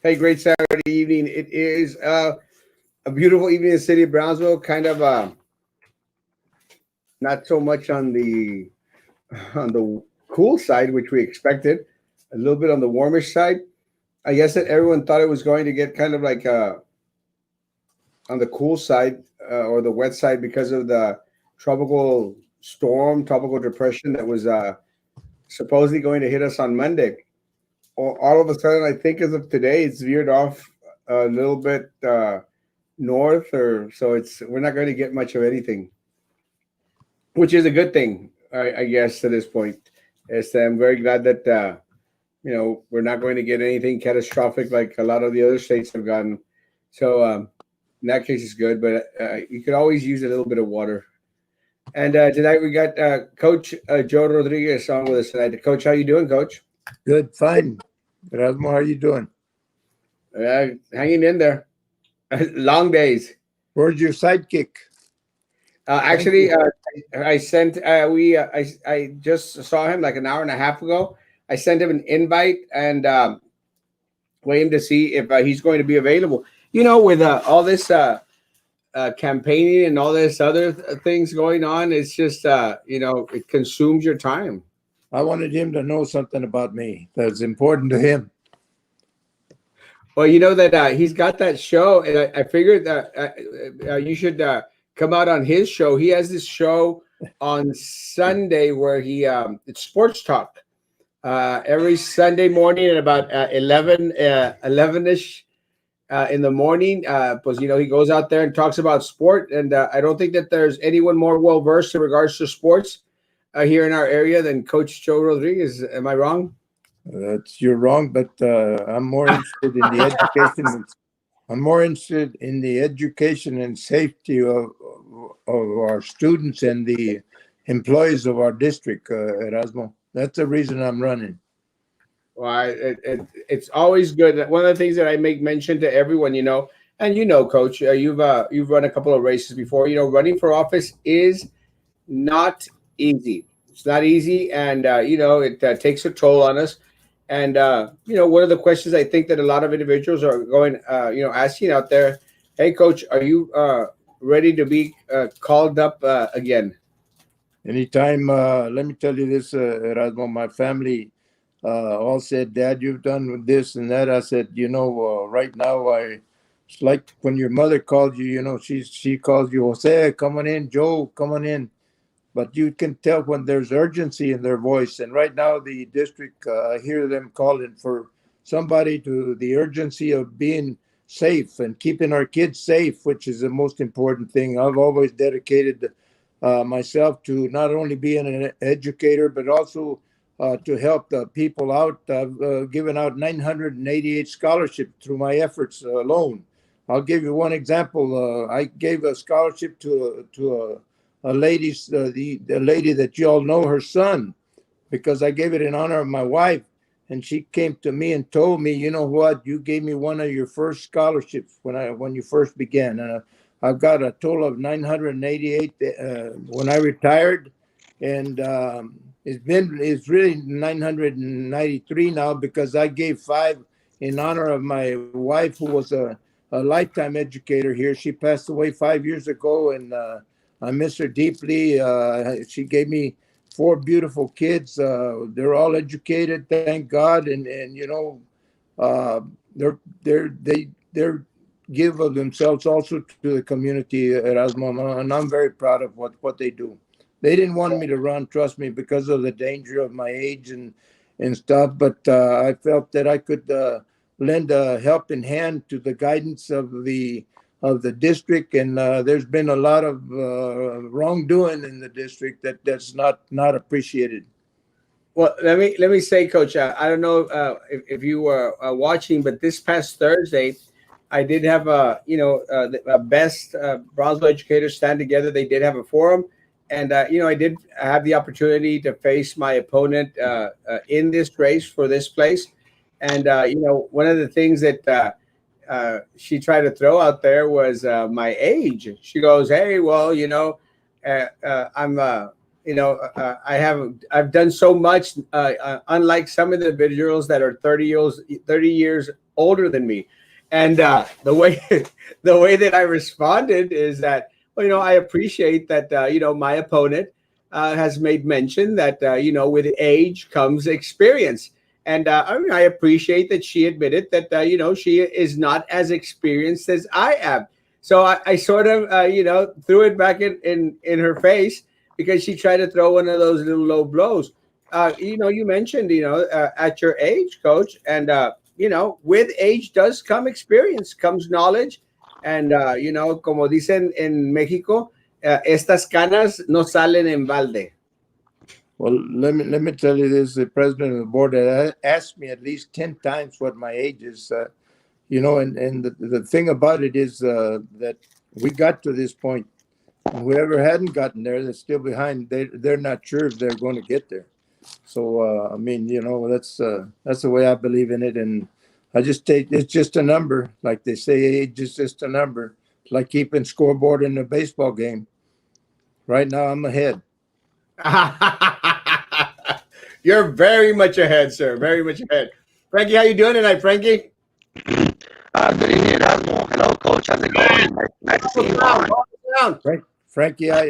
Hey, great Saturday evening. It is a beautiful evening in the city of Brownsville. Kind of not so much on the cool side, which we expected. A little bit on the warmish side. I guess that everyone thought it was going to get kind of like on the cool side or the wet side because of the tropical storm, tropical depression that was supposedly going to hit us on Monday. All of a sudden, I think as of today, it's veered off a little bit north, or so it's we're not going to get much of anything, which is a good thing, I guess, to this point. I'm very glad that we're not going to get anything catastrophic like a lot of the other states have gotten. So in that case, it's good, but you could always use a little bit of water. And tonight we got Coach Joe Rodriguez on with us tonight. Coach, how you doing, Coach? Good, fine. Erasmo, how are you doing? Hanging in there. Long days. Where's your sidekick? Actually, I sent I just saw him like an hour and a half ago. I sent him an invite and waiting to see if he's going to be available. You know, with all this campaigning and all this other things going on, it's just it consumes your time. I wanted him to know something about me that's important to him. Well, you know that he's got that show, and I figured that you should come out on his show. He has this show on Sunday where it's sports talk every Sunday morning at about 11ish in the morning. Because he goes out there and talks about sport, and I don't think that there's anyone more well versed in regards to sports here in our area than Coach Joe Rodriguez. Am I wrong? You're wrong, but I'm more interested in the education. I'm more interested in the education and safety of our students and the employees of our district, Erasmo. That's the reason I'm running. Well, it's always good. One of the things that I make mention to everyone, and Coach, you've run a couple of races before. Running for office is not easy. It's not easy, and it takes a toll on us. And one of the questions I think that a lot of individuals are going, asking out there, hey, Coach, are you ready to be called up again? Anytime. Let me tell you this, Erasmo, my family all said, Dad, you've done this and that. I said, right now, it's like when your mother called you, she calls you, Jose, come on in, Joe, come on in. But you can tell when there's urgency in their voice. And right now, the district, I hear them calling for somebody to the urgency of being safe and keeping our kids safe, which is the most important thing. I've always dedicated myself to not only being an educator, but also to help the people out. I've given out 988 scholarships through my efforts alone. I'll give you one example. I gave a scholarship to a lady, the lady that you all know, her son, because I gave it in honor of my wife. And she came to me and told me, you know what, you gave me one of your first scholarships when you first began. And I've got a total of 988 when I retired. And it's really 993 now because I gave 5 in honor of my wife, who was a lifetime educator here. She passed away 5 years ago, and I miss her deeply. She gave me 4 beautiful kids. They're all educated, thank God, and they're give of themselves also to the community, Erasmo, and I'm very proud of what they do. They didn't want me to run, trust me, because of the danger of my age and stuff. But I felt that I could lend a helping hand to the guidance of the district, and there's been a lot of wrongdoing in the district that's not appreciated. Well, let me say, Coach, I don't know if you were watching, but this past Thursday, I did have the best Brownsville educators stand together. They did have a forum, and I did have the opportunity to face my opponent in this race for this place. And one of the things that she tried to throw out there was my age. She goes, "Hey, well, I'm I've done so much, unlike some of the individuals that are 30 years older than me. And the way the way that I responded is that, well, I appreciate that, my opponent has made mention that, with age comes experience. And I appreciate that she admitted that, she is not as experienced as I am. So I sort of, threw it back in her face, because she tried to throw one of those little low blows. You mentioned, at your age, coach, and, with age does come experience, comes knowledge. And, como dicen en Mexico, estas canas no salen en balde. Well, let me tell you this: the president of the board had asked me at least 10 times what my age is. And the thing about it is that we got to this point. And whoever hadn't gotten there, that's still behind. They're not sure if they're going to get there. So that's the way I believe in it. And I just take it's just a number, like they say, age is just a number. It's like keeping scoreboard in a baseball game. Right now, I'm ahead. You're very much ahead, sir. Very much ahead. Frankie, how you doing tonight, Frankie? Good evening, Erasmo. Hello, Coach. How's it going? Nice to see you on. Frankie, I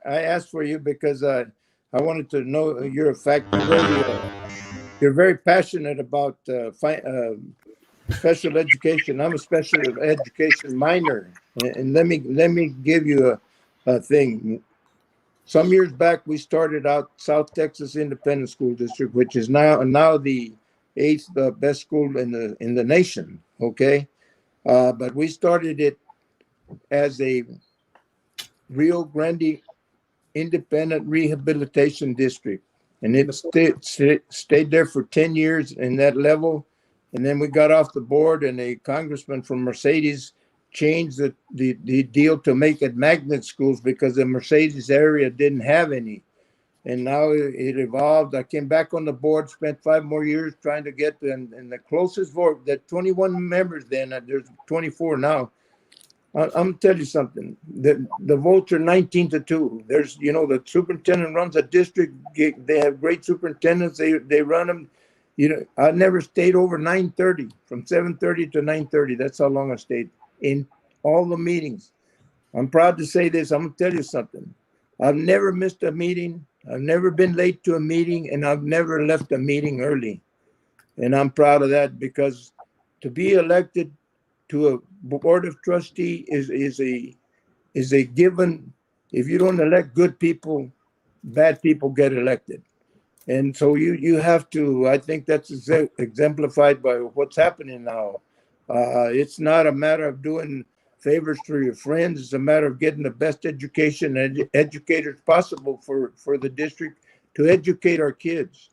asked for you because I wanted to know you're very passionate about special education. I'm a special education minor, and let me give you a thing. Some years back, we started out South Texas Independent School District, which is now the 8th best school in the nation. Okay, but we started it as a Rio Grande Independent Rehabilitation District, and it stayed there for 10 years in that level. And then we got off the board, and a congressman from Mercedes changed the deal to make it magnet schools because the Mercedes area didn't have any. And now it evolved. I came back on the board, spent 5 more years trying to get them. And the closest vote, that 21 members then, there's 24 now. I'm going to tell you something. The votes are 19-2. There's, the superintendent runs a district. They have great superintendents. They run them. I never stayed over 9:30, from 7:30 to 9:30. That's how long I stayed in all the meetings. I'm proud to say this. I'm going to tell you something. I've never missed a meeting. I've never been late to a meeting, and I've never left a meeting early. And I'm proud of that, because to be elected to a board of trustee is a given. If you don't elect good people, bad people get elected. And so you have to, I think that's exemplified by what's happening now. It's not a matter of doing favors for your friends. It's a matter of getting the best education and educators possible for the district to educate our kids.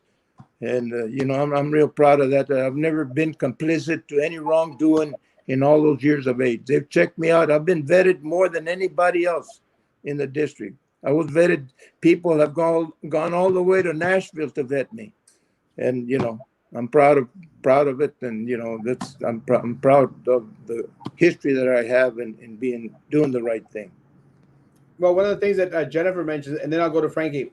And, I'm real proud of that. I've never been complicit to any wrongdoing in all those years of age. They've checked me out. I've been vetted more than anybody else in the district. I was vetted. People have gone all the way to Nashville to vet me. And, I'm proud of it. And, I'm proud of the history that I have in doing the right thing. Well, one of the things that Jennifer mentioned, and then I'll go to Frankie,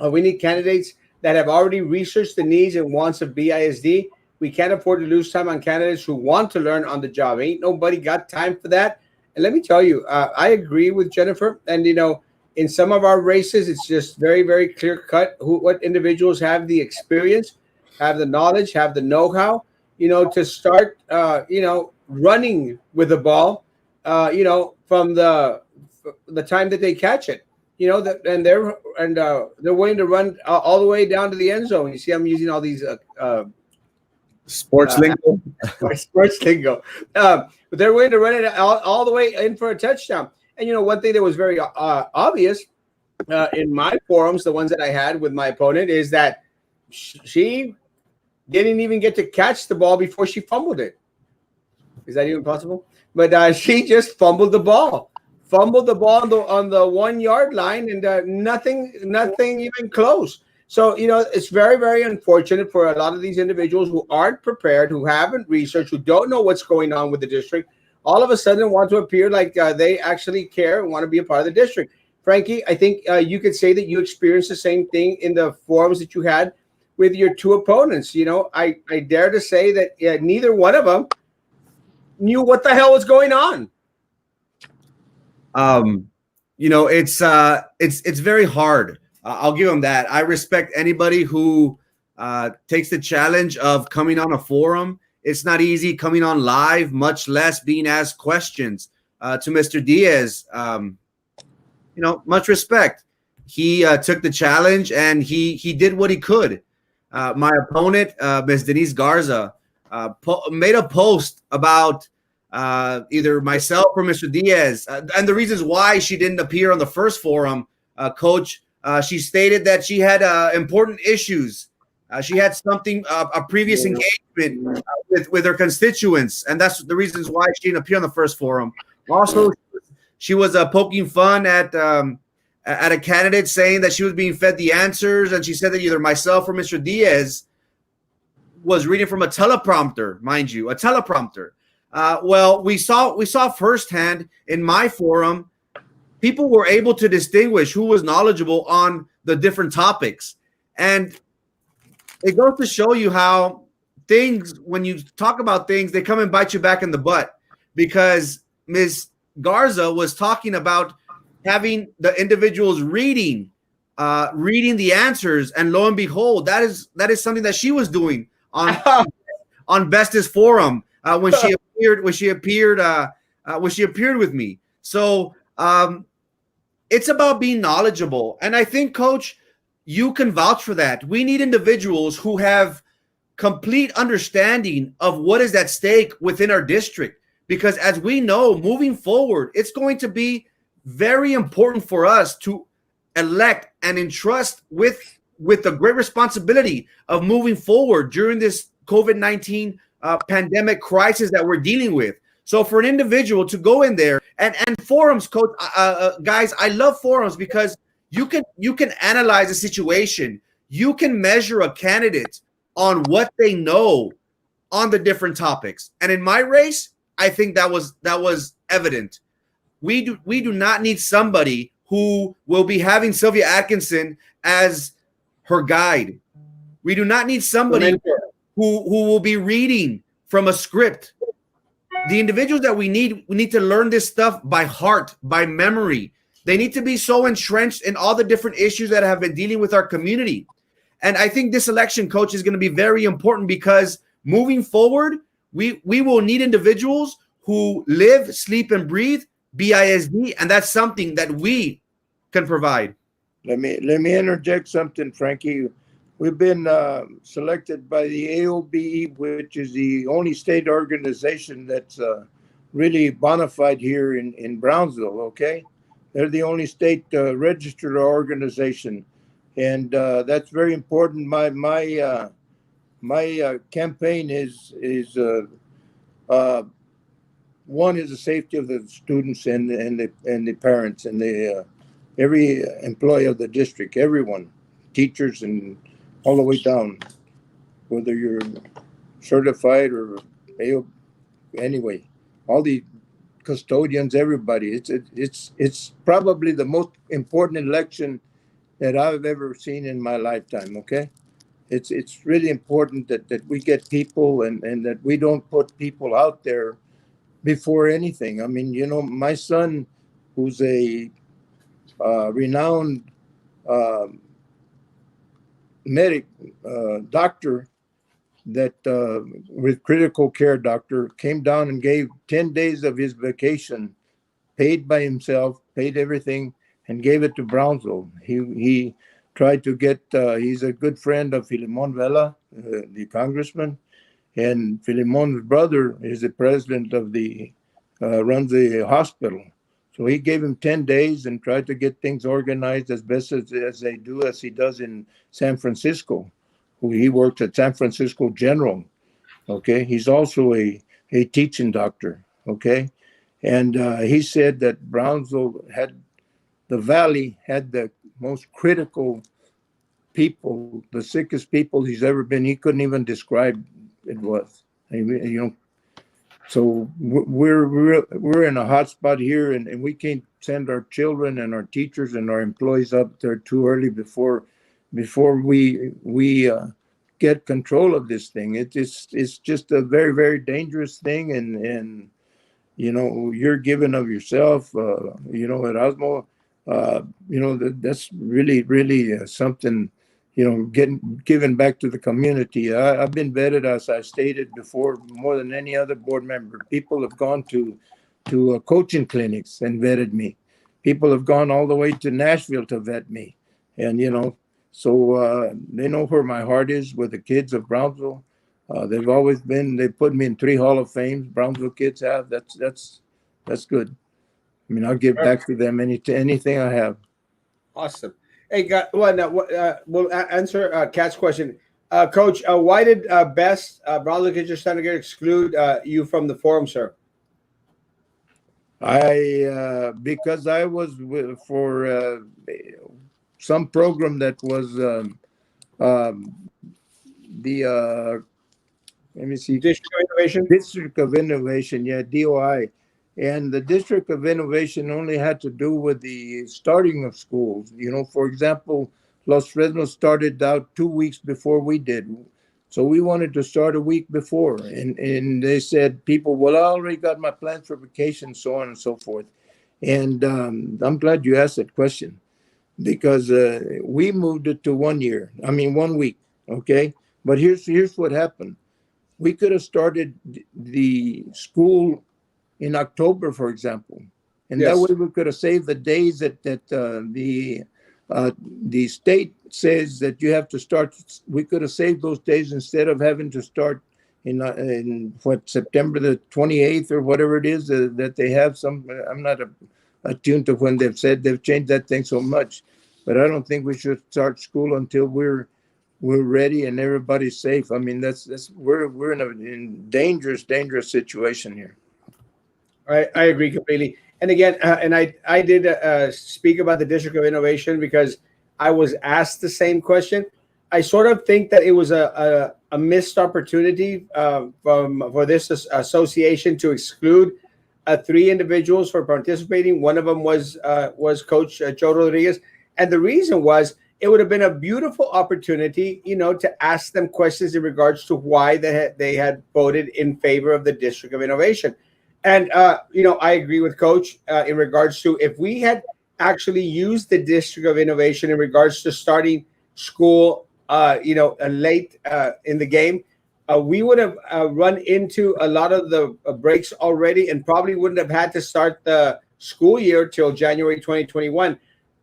we need candidates that have already researched the needs and wants of BISD. We can't afford to lose time on candidates who want to learn on the job. Ain't nobody got time for that. And let me tell you, I agree with Jennifer. And, in some of our races, it's just very, very clear cut what individuals have the experience, have the knowledge, have the know-how, to start, running with the ball, from the time that they catch it, and they're willing to run all the way down to the end zone. You see, I'm using all these sports lingo. Sports lingo. But they're willing to run it all the way in for a touchdown. And one thing that was very obvious in my forums, the ones that I had with my opponent, is that she didn't even get to catch the ball before she fumbled it. Is that even possible? But she just fumbled the ball on the 1 yard line, and nothing even close. So, it's very, very unfortunate for a lot of these individuals who aren't prepared, who haven't researched, who don't know what's going on with the district, all of a sudden want to appear like they actually care and want to be a part of the district. Frankie, I think you could say that you experienced the same thing in the forums that you had with your two opponents. I dare to say that neither one of them knew what the hell was going on. It's very hard. I'll give them that. I respect anybody who takes the challenge of coming on a forum. It's not easy coming on live, much less being asked questions. To Mr. Diaz, much respect. He took the challenge and he did what he could. My opponent, Ms. Denise Garza, made a post about either myself or Mr. Diaz, and the reasons why she didn't appear on the first forum. Coach, she stated that she had important issues. She had something, a previous engagement with her constituents, and that's the reasons why she didn't appear on the first forum. Also, she was poking fun at a candidate, saying that she was being fed the answers, and she said that either myself or Mr. Diaz was reading from a teleprompter, mind you, a teleprompter. Well, we saw firsthand in my forum, people were able to distinguish who was knowledgeable on the different topics. And it goes to show you how things, when you talk about things, they come and bite you back in the butt, because Ms. Garza was talking about having the individuals reading the answers, and lo and behold, that is something that she was doing on Best's forum when she appeared with me. So it's about being knowledgeable, and I think, Coach, you can vouch for that. We need individuals who have complete understanding of what is at stake within our district, because as we know, moving forward, it's going to be very important for us to elect and entrust with the great responsibility of moving forward during this COVID-19 pandemic crisis that we're dealing with. So for an individual to go in there and forums, Coach, guys, I love forums because you can analyze a situation. You can measure a candidate on what they know on the different topics. And in my race, I think that was evident. We do not need somebody who will be having Sylvia Atkinson as her guide. We do not need somebody who will be reading from a script. The individuals that we need to learn this stuff by heart, by memory. They need to be so entrenched in all the different issues that have been dealing with our community. And I think this election, Coach, is going to be very important, because moving forward, we will need individuals who live, sleep, and breathe BISD, and that's something that we can provide. Let me interject something, Frankie. We've been selected by the AOBE, which is the only state organization that's really bona fide here in Brownsville, okay? They're the only state registered organization, and that's very important. My campaign is one is the safety of the students and the parents and the every employee of the district, everyone, teachers and all the way down, whether you're certified or anyway, all the custodians, everybody. It's probably the most important election that I've ever seen in my lifetime. Okay, it's really important that we get people and that we don't put people out there before anything. I mean, my son, who's a renowned medic doctor, that with critical care doctor, came down and gave 10 days of his vacation, paid by himself, paid everything, and gave it to Brownsville. He tried to get, he's a good friend of Filimon Vela, the congressman, and Filimon's brother is the president of runs the hospital. So he gave him 10 days and tried to get things organized as best as he does in San Francisco. He worked at San Francisco General. Okay, he's also a teaching doctor. Okay, and he said that Brownsville the valley had the most critical people, the sickest people he's ever been. He couldn't even describe it was. So we're in a hot spot here, and we can't send our children and our teachers and our employees up there too early before we get control of this thing. It's just a very, very dangerous thing, and you're giving of yourself, Erasmo, that's really, really something, getting given back to the community. I've been vetted, as I stated before, more than any other board member. People have gone to coaching clinics and vetted me. People have gone all the way to Nashville to vet me, and so they know where my heart is with the kids of Brownsville. They put me in 3 Hall of Fames. Brownsville kids have. That's good. I mean, I'll give back to them anything I have. Awesome. Hey, we'll answer Kat's question. Coach, why did Best Brownsville Kids Just Trying to exclude you from the forum, sir? Because I was for some program that was the let me see. District of Innovation? District of Innovation, yeah, DOI. And the District of Innovation only had to do with the starting of schools. For example, Los Fresnos started out 2 weeks before we did. So we wanted to start a week before. And they said, people, well, I already got my plans for vacation, so on and so forth. And I'm glad you asked that question, because we moved it to 1 week, okay? But here's what happened. We could have started the school in October, for example, and Yes. that way we could have saved the days that the state says that you have to start. We could have saved those days instead of having to start in September the 28th or whatever it is that they have. I'm not attuned to when they've changed that thing so much, but I don't think we should start school until we're ready and everybody's safe. I mean, we're in a dangerous situation here. I agree completely. And again, and I did speak about the District of Innovation because I was asked the same question. I sort of think that it was a missed opportunity for this association to exclude 3 individuals for participating. One of them was Coach Joe Rodriguez, and the reason was it would have been a beautiful opportunity, to ask them questions in regards to why they had voted in favor of the District of Innovation. And, I agree with Coach in regards to if we had actually used the District of Innovation in regards to starting school, late in the game, we would have run into a lot of the breaks already and probably wouldn't have had to start the school year till January 2021.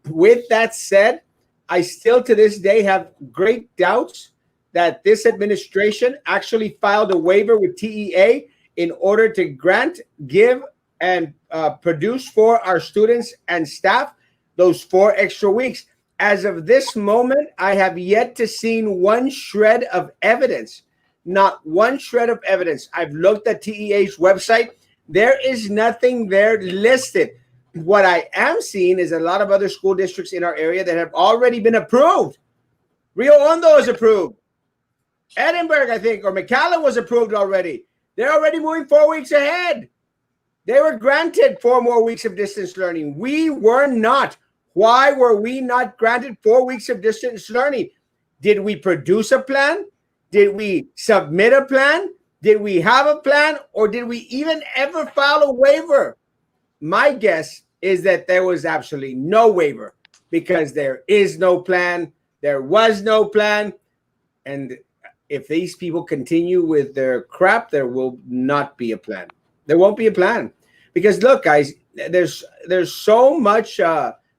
With that said, I still to this day have great doubts that this administration actually filed a waiver with TEA in order to grant, give, and produce for our students and staff those 4 extra weeks. As of this moment, I have yet to see one shred of evidence, not one shred of evidence. I've looked at TEA's website. There is nothing there listed. What I am seeing is a lot of other school districts in our area that have already been approved. Rio Hondo is approved. Edinburgh, I think, or McAllen was approved already. They're already moving 4 weeks ahead. They were granted 4 more weeks of distance learning. We were not. Why were we not granted 4 weeks of distance learning? Did we produce a plan? Did we submit a plan? Did we have a plan? Or did we even ever file a waiver? My guess is that there was absolutely no waiver because there is no plan. There was no plan. And if these people continue with their crap, there will not be a plan. There won't be a plan because look, guys, there's so much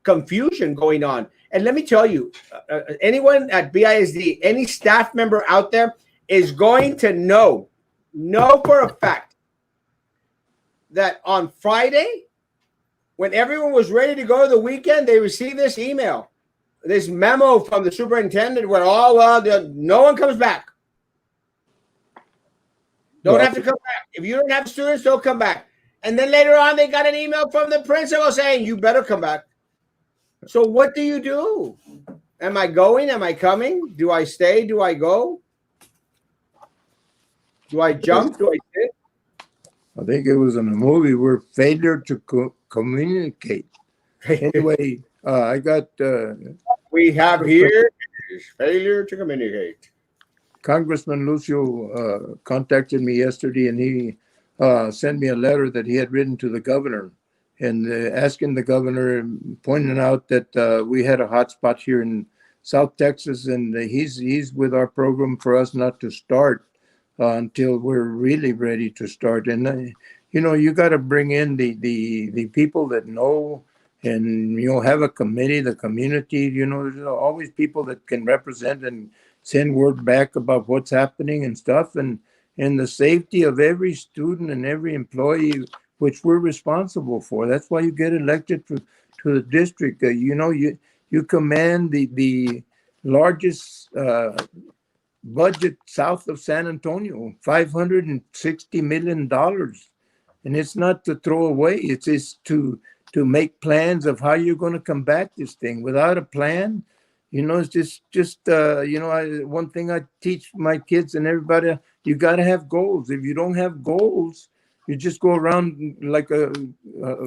confusion going on. And let me tell you, anyone at BISD, any staff member out there is going to know for a fact that on Friday, when everyone was ready to go to the weekend, they received this email, this memo from the superintendent where no one comes back. Don't have to come back. If you don't have students, don't come back. And then later on, they got an email from the principal saying, you better come back. So what do you do? Am I going? Am I coming? Do I stay? Do I go? Do I jump? Do I sit? I think it was in a movie where failure to communicate. Anyway, I got We have here is failure to communicate. Congressman Lucio contacted me yesterday, and he sent me a letter that he had written to the governor, and asking the governor, pointing out that we had a hot spot here in South Texas, and he's with our program for us not to start until we're really ready to start. And you got to bring in the people that know, and have a committee, the community. There's always people that can represent and send word back about what's happening and stuff, and the safety of every student and every employee, which we're responsible for. That's why you get elected to the district. You command the largest budget south of San Antonio, $560 million. And it's not to throw away. It's to make plans of how you're going to combat this thing. Without a plan, it's just one thing I teach my kids and everybody, you got to have goals. If you don't have goals, you just go around like a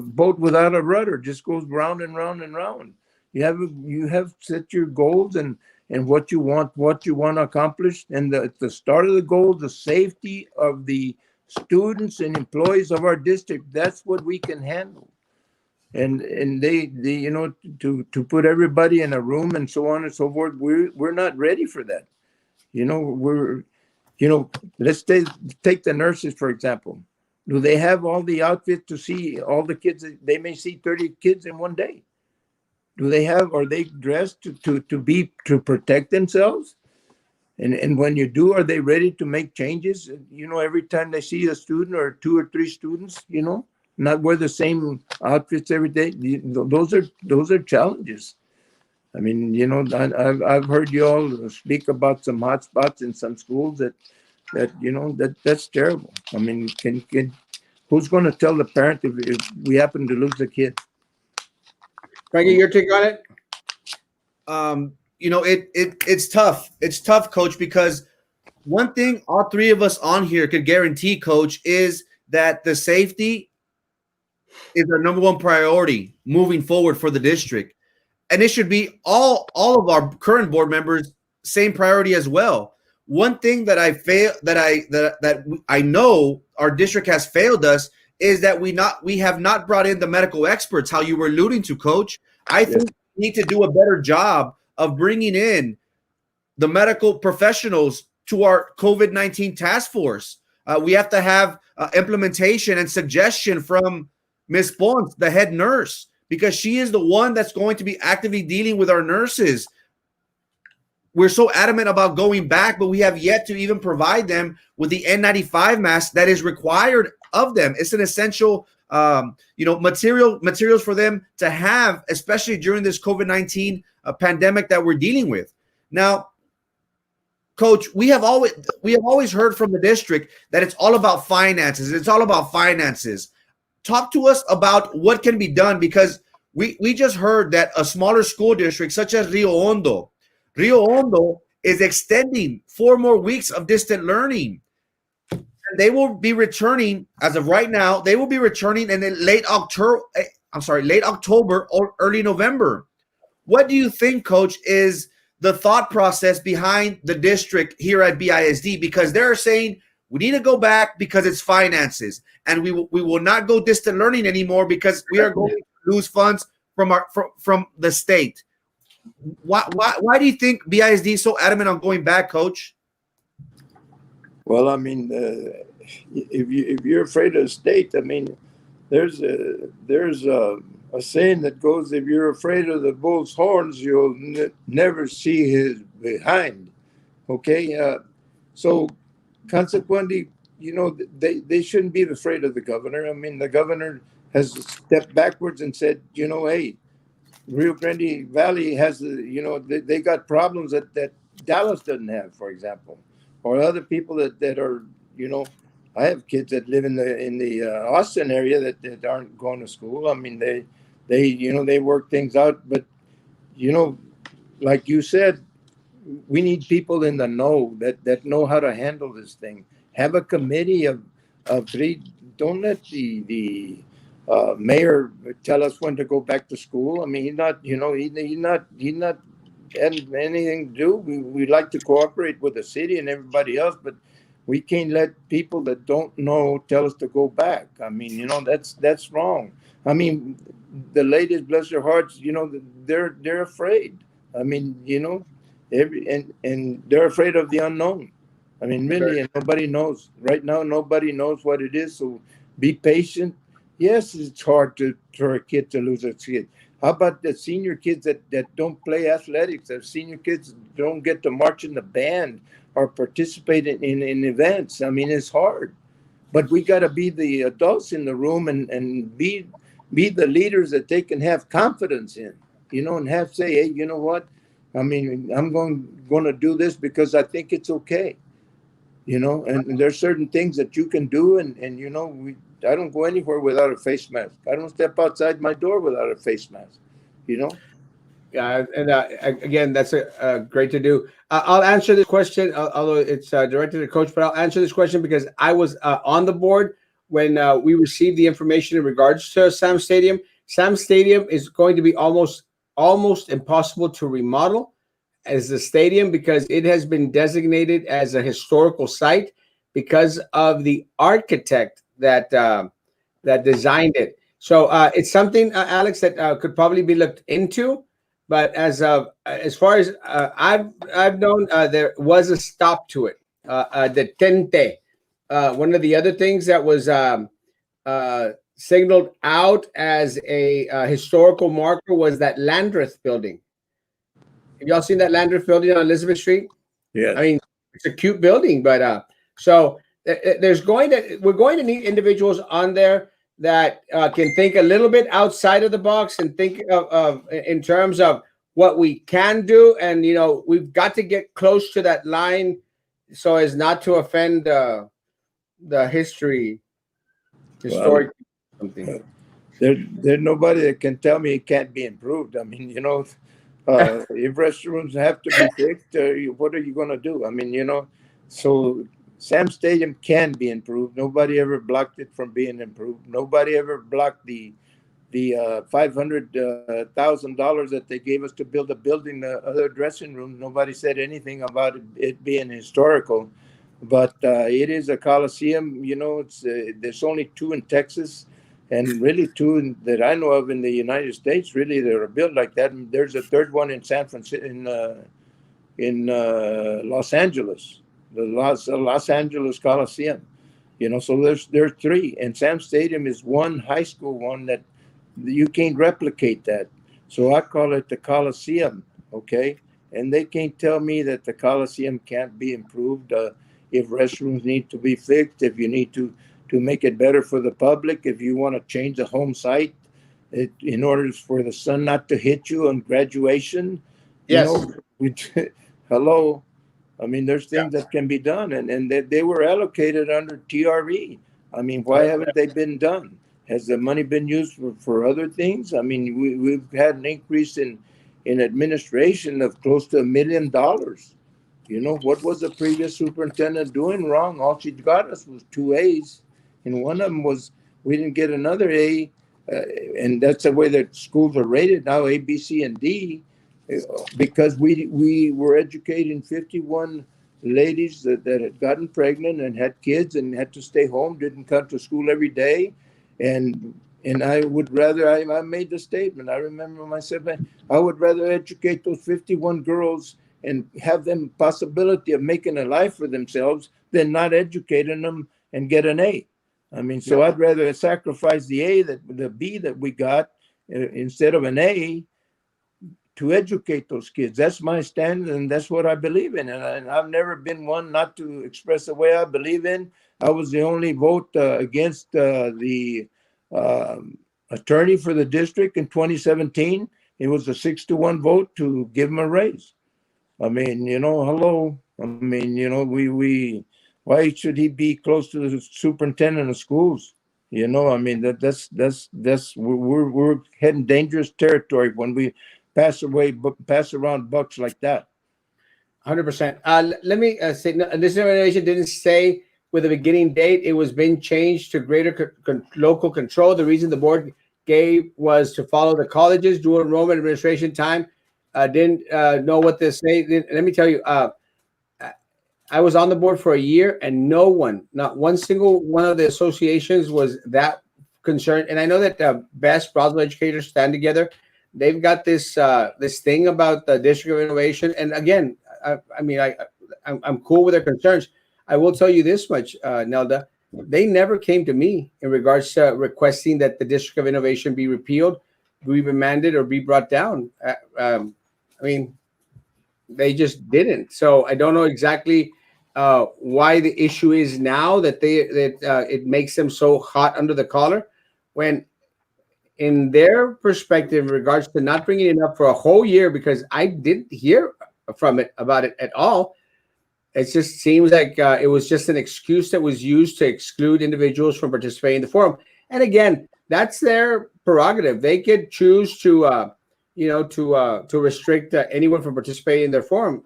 boat without a rudder, just goes round and round and round. You have set your goals and what you want to accomplish. And at the start of the goal, the safety of the students and employees of our district, that's what we can handle. And they to put everybody in a room and so on and so forth, we're not ready for that. Let's take the nurses, for example. Do they have all the outfit to see all the kids? They may see 30 kids in one day. Are they dressed to protect themselves? And when you do, are they ready to make changes? Every time they see a student or 2 or 3 students, not wear the same outfits every day. Those are challenges. I mean, I've heard you all speak about some hot spots in some schools that's terrible. I mean, who's going to tell the parent if we happen to lose a kid? Frankie, your take on it? It's tough. It's tough, Coach, because one thing all 3 of us on here could guarantee, Coach, is that the safety is our number 1 priority moving forward for the district. And it should be all of our current board members same priority as well. One thing that I know our district has failed us is that we have not brought in the medical experts, how you were alluding to, Coach. I think we need to do a better job of bringing in the medical professionals to our COVID-19 task force. We have to have implementation and suggestion from Ms. Pons, the head nurse, because she is the one that's going to be actively dealing with our nurses. We're so adamant about going back, but we have yet to even provide them with the N95 mask that is required of them. It's an essential, materials for them to have, especially during this COVID-19 pandemic that we're dealing with. Now, Coach, we have always heard from the district that it's all about finances. It's all about finances. Talk to us about what can be done, because we just heard that a smaller school district such as Rio Hondo is extending 4 more weeks of distant learning. And they will be returning, as of right now, they will be returning in late October or early November. What do you think, Coach, is the thought process behind the district here at BISD? Because they're saying we need to go back because it's finances, and we will not go distant learning anymore because we are going to lose funds from the state. Why do you think BISD is so adamant on going back, Coach? Well, I mean, if you're afraid of the state, I mean, there's a saying that goes, if you're afraid of the bull's horns, you'll never see his behind. Okay, so consequently, they shouldn't be afraid of the governor. I mean, the governor has stepped backwards and said, hey, Rio Grande Valley has they got problems that Dallas doesn't have, for example, or other people that are, I have kids that live in the Austin area that aren't going to school. I mean, they work things out, but like you said, we need people in the know that know how to handle this thing. Have a committee of 3. Don't let the mayor tell us when to go back to school. I mean, he's not, he's not had anything to do. We like to cooperate with the city and everybody else, but we can't let people that don't know tell us to go back. I mean, that's wrong. I mean, the ladies, bless their hearts, they're afraid. I mean, and they're afraid of the unknown. I mean, really, and nobody knows right now. Nobody knows what it is. So be patient. Yes, it's hard for a kid to lose a kid. How about the senior kids that don't play athletics? The senior kids don't get to march in the band or participate in events. I mean, it's hard. But we got to be the adults in the room and be the leaders that they can have confidence in, and have say, hey, you know what? I mean, I'm going to do this because I think it's okay, and there's certain things that you can do. And I don't go anywhere without a face mask. I don't step outside my door without a face mask, Yeah, and again, that's great to do. I'll answer this question, although it's directed to Coach, but I'll answer this question because I was on the board when we received the information in regards to Sam Stadium. Sam Stadium is going to be almost impossible to remodel as a stadium because it has been designated as a historical site because of the architect that that designed it. So it's something, Alex, that could probably be looked into. But as far as I've known, there was a stop to it. The tente. One of the other things that was signaled out as a historical marker was that Landreth building. Have y'all seen that Landreth building on Elizabeth Street? Yeah. I mean, it's a cute building, but so we're going to need individuals on there that can think a little bit outside of the box and think of in terms of what we can do, and we've got to get close to that line so as not to offend the historic something. There's nobody that can tell me it can't be improved. I mean, if restrooms have to be fixed, what are you going to do? I mean, so Sam Stadium can be improved. Nobody ever blocked it from being improved. Nobody ever blocked the $500,000 that they gave us to build a building, the other dressing room. Nobody said anything about it being historical, but it is a coliseum. There's only two in Texas, and really two that I know of in the United States. Really, that are built like that. And there's a third one in San Francisco, in Los Angeles, the Los Angeles Coliseum. So there's three, and Sam Stadium is one high school one that you can't replicate that. So I call it the Coliseum, okay? And they can't tell me that the Coliseum can't be improved. If restrooms need to be fixed, if you need to make it better for the public, if you want to change the home site in order for the sun not to hit you on graduation, Yes. Hello. I mean, there's things that can be done, and they were allocated under TRE. I mean, why haven't they been done? Has the money been used for other things? I mean, we've had an increase in administration of close to $1 million. What was the previous superintendent doing wrong? All she got us was 2 A's, and one of them was we didn't get another A, and that's the way that schools are rated now, A, B, C, and D, because we were educating 51 ladies that had gotten pregnant and had kids and had to stay home, didn't come to school every day. And I would rather, I made the statement, I remember myself, I would rather educate those 51 girls and have them possibility of making a life for themselves than not educating them and get an A. I mean, so I'd rather sacrifice the B that we got instead of an A to educate those kids. That's my stand, and that's what I believe in. And I've never been one not to express the way I believe in. I was the only vote against the attorney for the district in 2017. It was a 6-1 vote to give him a raise. I mean, hello. I mean, we why should he be close to the superintendent of schools? I mean, that's we're heading dangerous territory when we pass around bucks like that. 100%. Let me say, no, this generation didn't say with a beginning date. It was being changed to greater local control. The reason the board gave was to follow the colleges. Dual enrollment administration time didn't know what to say. Let me tell you, I was on the board for a year, and no one, not one single one of the associations was that concerned. And I know that Best Brownsville educators stand together. They've got this this thing about the District of Innovation. And again, I'm cool with their concerns. I will tell you this much, Nelda. They never came to me in regards to requesting that the District of Innovation be repealed, be remanded, or be brought down. They just didn't. So I don't know exactly why the issue is now that it makes them so hot under the collar, when in their perspective, in regards to not bringing it up for a whole year, because I didn't hear about it at all. It just seems like it was just an excuse that was used to exclude individuals from participating in the forum. And again, that's their prerogative. They could choose to restrict anyone from participating in their forum.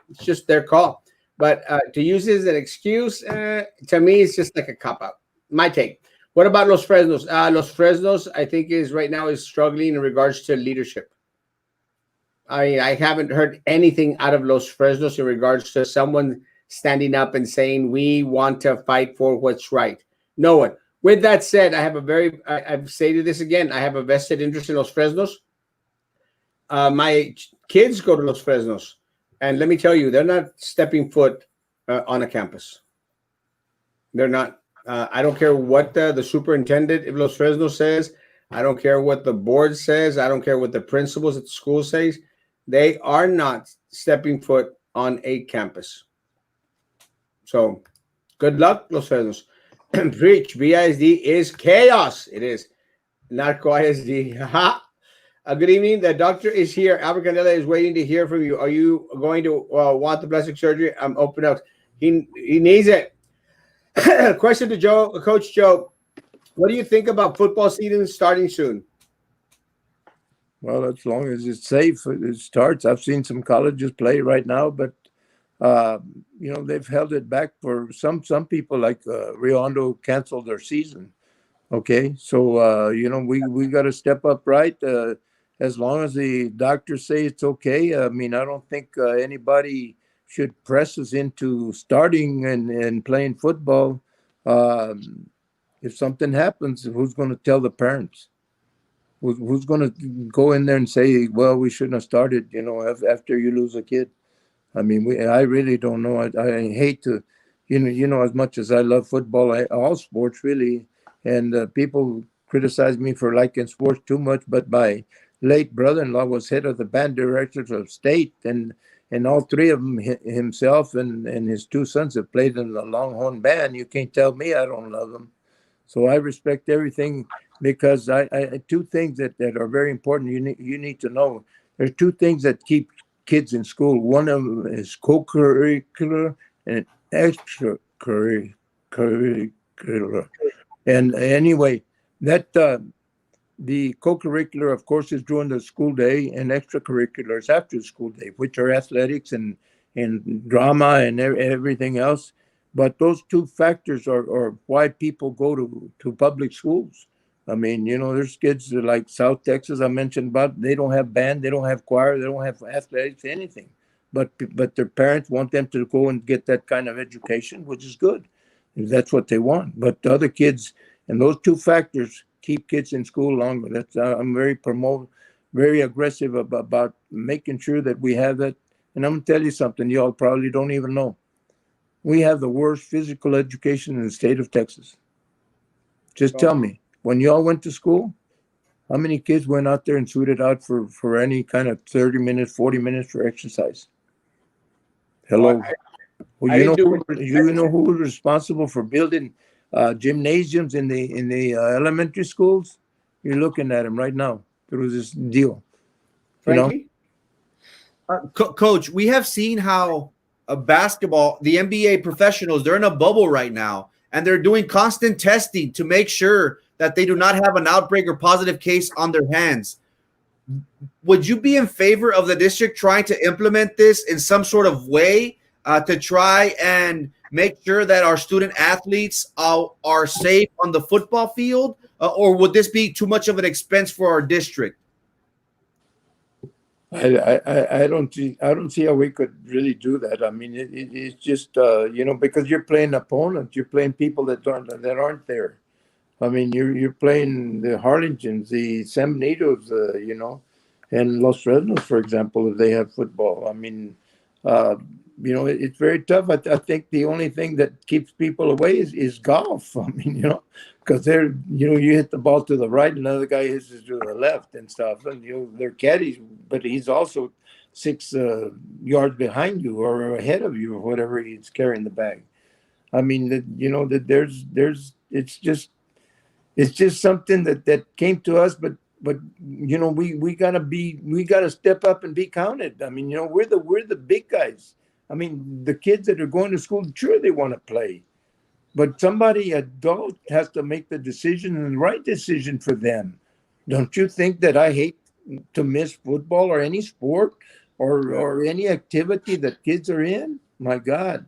It's just their call. But to use it as an excuse, to me, it's just like a cop-out. My take. What about Los Fresnos? Los Fresnos, I think, is right now struggling in regards to leadership. I haven't heard anything out of Los Fresnos in regards to someone standing up and saying, we want to fight for what's right. No one. With that said, I've stated this again, I have a vested interest in Los Fresnos. My kids go to Los Fresnos, and let me tell you, they're not stepping foot on a campus. They're not. I don't care what the superintendent of Los Fresnos says. I don't care what the board says. I don't care what the principals at the school says. They are not stepping foot on a campus. So good luck, Los Fresnos. Preach. BISD is chaos. It is. Narco ISD. Good evening. The doctor is here. Albert Candela is waiting to hear from you. Are you going to want the plastic surgery? I'm open out. He needs it. Question to Coach Joe. What do you think about football season starting soon? Well, as long as it's safe, it starts. I've seen some colleges play right now, but they've held it back for some people. Like Rio Hondo canceled their season. Okay, so we got to step up, right? As long as the doctors say it's okay. I don't think anybody should press us into starting and playing football. If something happens, who's going to tell the parents? Who's going to go in there and say, well, we shouldn't have started, after you lose a kid? I really don't know. I hate to, as much as I love football, all sports really, and people criticize me for liking sports too much, but my late brother-in-law was head of the band directors of state, and all three of them, himself and his two sons, have played in the Longhorn band. You can't tell me I don't love them. So I respect everything, because I two things that are very important. You need to know. There's two things that keep kids in school. One of them is co-curricular and extracurricular. And anyway, that the co-curricular, of course, is during the school day, and extracurricular is after the school day, which are athletics and drama and everything else. But those two factors are why people go to public schools. There's kids like South Texas I mentioned about, they don't have band, they don't have choir, they don't have athletics, anything. But their parents want them to go and get that kind of education, which is good, if that's what they want. But the other kids, and those two factors keep kids in school longer. That's I'm very aggressive about making sure that we have that. And I'm going to tell you something y'all probably don't even know. We have the worst physical education in the state of Texas. Just tell me, when y'all went to school, how many kids went out there and suited out for any kind of 30 minutes, 40 minutes for exercise? Hello. You know who was responsible for building gymnasiums in the elementary schools? You're looking at them right now through this deal. Frankie? Coach, we have seen how basketball, the NBA professionals, they're in a bubble right now, and they're doing constant testing to make sure that they do not have an outbreak or positive case on their hands. Would you be in favor of the district trying to implement this in some sort of way to try and make sure that our student athletes are safe on the football field, or would this be too much of an expense for our district? I don't see how we could really do that. I mean, it's just because you're playing opponents, you're playing people that aren't there. I mean, you're playing the Harlingtons, the San Benitos, and Los Fresnos, for example, if they have football. I mean, it's very tough. I think the only thing that keeps people away is golf. I mean, because you hit the ball to the right, another guy hits it to the left and stuff, and they're caddies, but he's also 6 yards behind you or ahead of you or whatever he's carrying the bag. I mean, that there's it's just something that came to us, but we gotta step up and be counted. I mean, we're the big guys. I mean, the kids that are going to school, sure they want to play, but somebody adult has to make the decision and the right decision for them. Don't you think that I hate to miss football or any sport or any activity that kids are in? My God,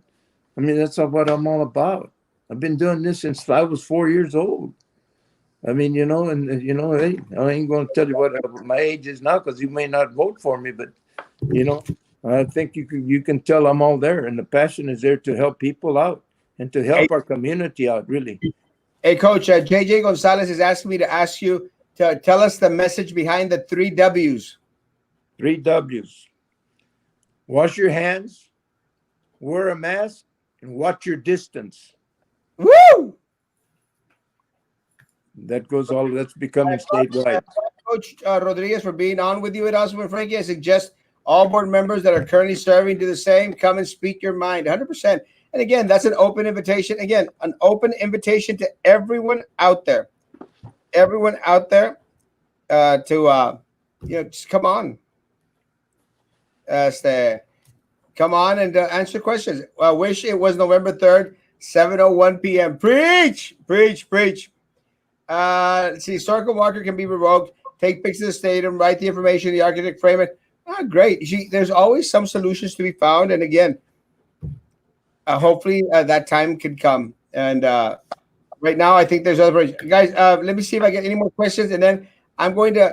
I mean, that's what I'm all about. I've been doing this since I was 4 years old. I mean, hey, I ain't going to tell you what my age is now because you may not vote for me, but I think you can tell I'm all there, and the passion is there to help people out and to help our community out, really. Hey, Coach, JJ Gonzalez is asking me to ask you to tell us the message behind the 3 W's. 3 W's. Wash your hands, wear a mask, and watch your distance. Woo! That's becoming statewide. Coach Rodriguez, for being on with you at Erasmo and Frankie. I suggest all board members that are currently serving do the same. Come and speak your mind, 100%. And again, that's an open invitation. Again, an open invitation to everyone out there. Everyone out there to just come on. Come on and answer questions. I wish it was November 3rd, 7:01 p.m. Preach, preach, preach. See, historical marker can be revoked. Take pictures of the stadium, write the information, the architect frame it. Great. There's always some solutions to be found. And again, hopefully that time could come. And right now, I think there's other guys. Let me see if I get any more questions, and then I'm going to.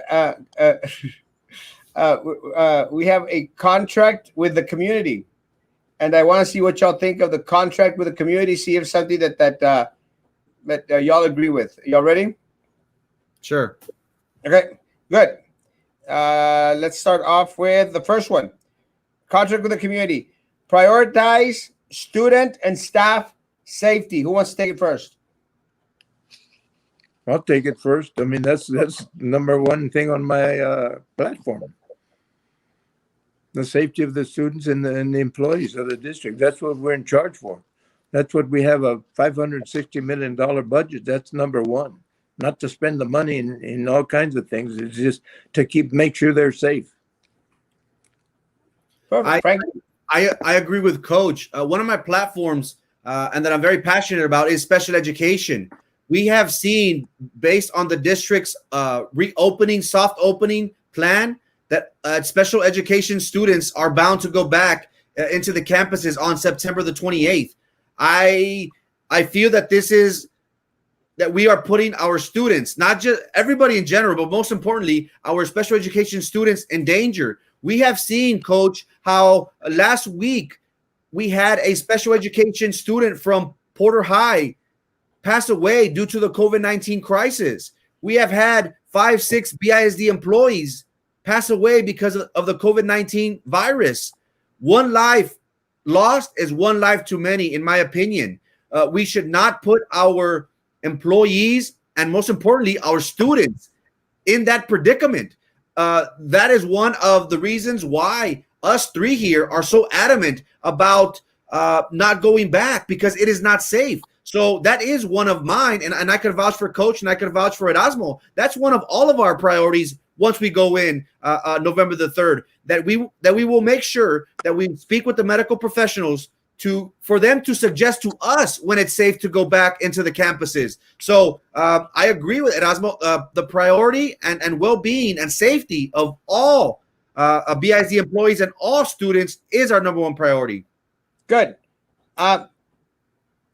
We have a contract with the community, and I want to see what y'all think of the contract with the community. See if it's something that y'all agree with. Y'all ready? Sure. Okay, good. Let's start off with the first one. Contract with the community. Prioritize student and staff safety. Who wants to take it first? I'll take it first. I mean, that's number one thing on my platform. The safety of the students and the employees of the district. That's what we're in charge for. That's what we have a $560 million budget. That's number one. Not to spend the money in all kinds of things. It's just to make sure they're safe. Perfect. I agree with Coach. One of my platforms and that I'm very passionate about is special education. We have seen, based on the district's reopening, soft opening plan, that special education students are bound to go back into the campuses on September the 28th. I feel that that we are putting our students, not just everybody in general, but most importantly, our special education students in danger. We have seen, Coach, how last week we had a special education student from Porter High pass away due to the COVID-19 crisis. We have had 5-6 BISD employees pass away because of the COVID-19 virus. One life lost is one life too many, in my opinion. We should not put our employees and, most importantly, our students in that predicament. That is one of the reasons why us three here are so adamant about not going back, because it is not safe. So that is one of mine, and I could vouch for Coach, and I could vouch for Erasmo. That's one of all of our priorities once we go in November the 3rd, that we will make sure that we speak with the medical professionals for them to suggest to us when it's safe to go back into the campuses. So I agree with Erasmo. The priority and well-being and safety of all BISD employees and all students is our number one priority. Good.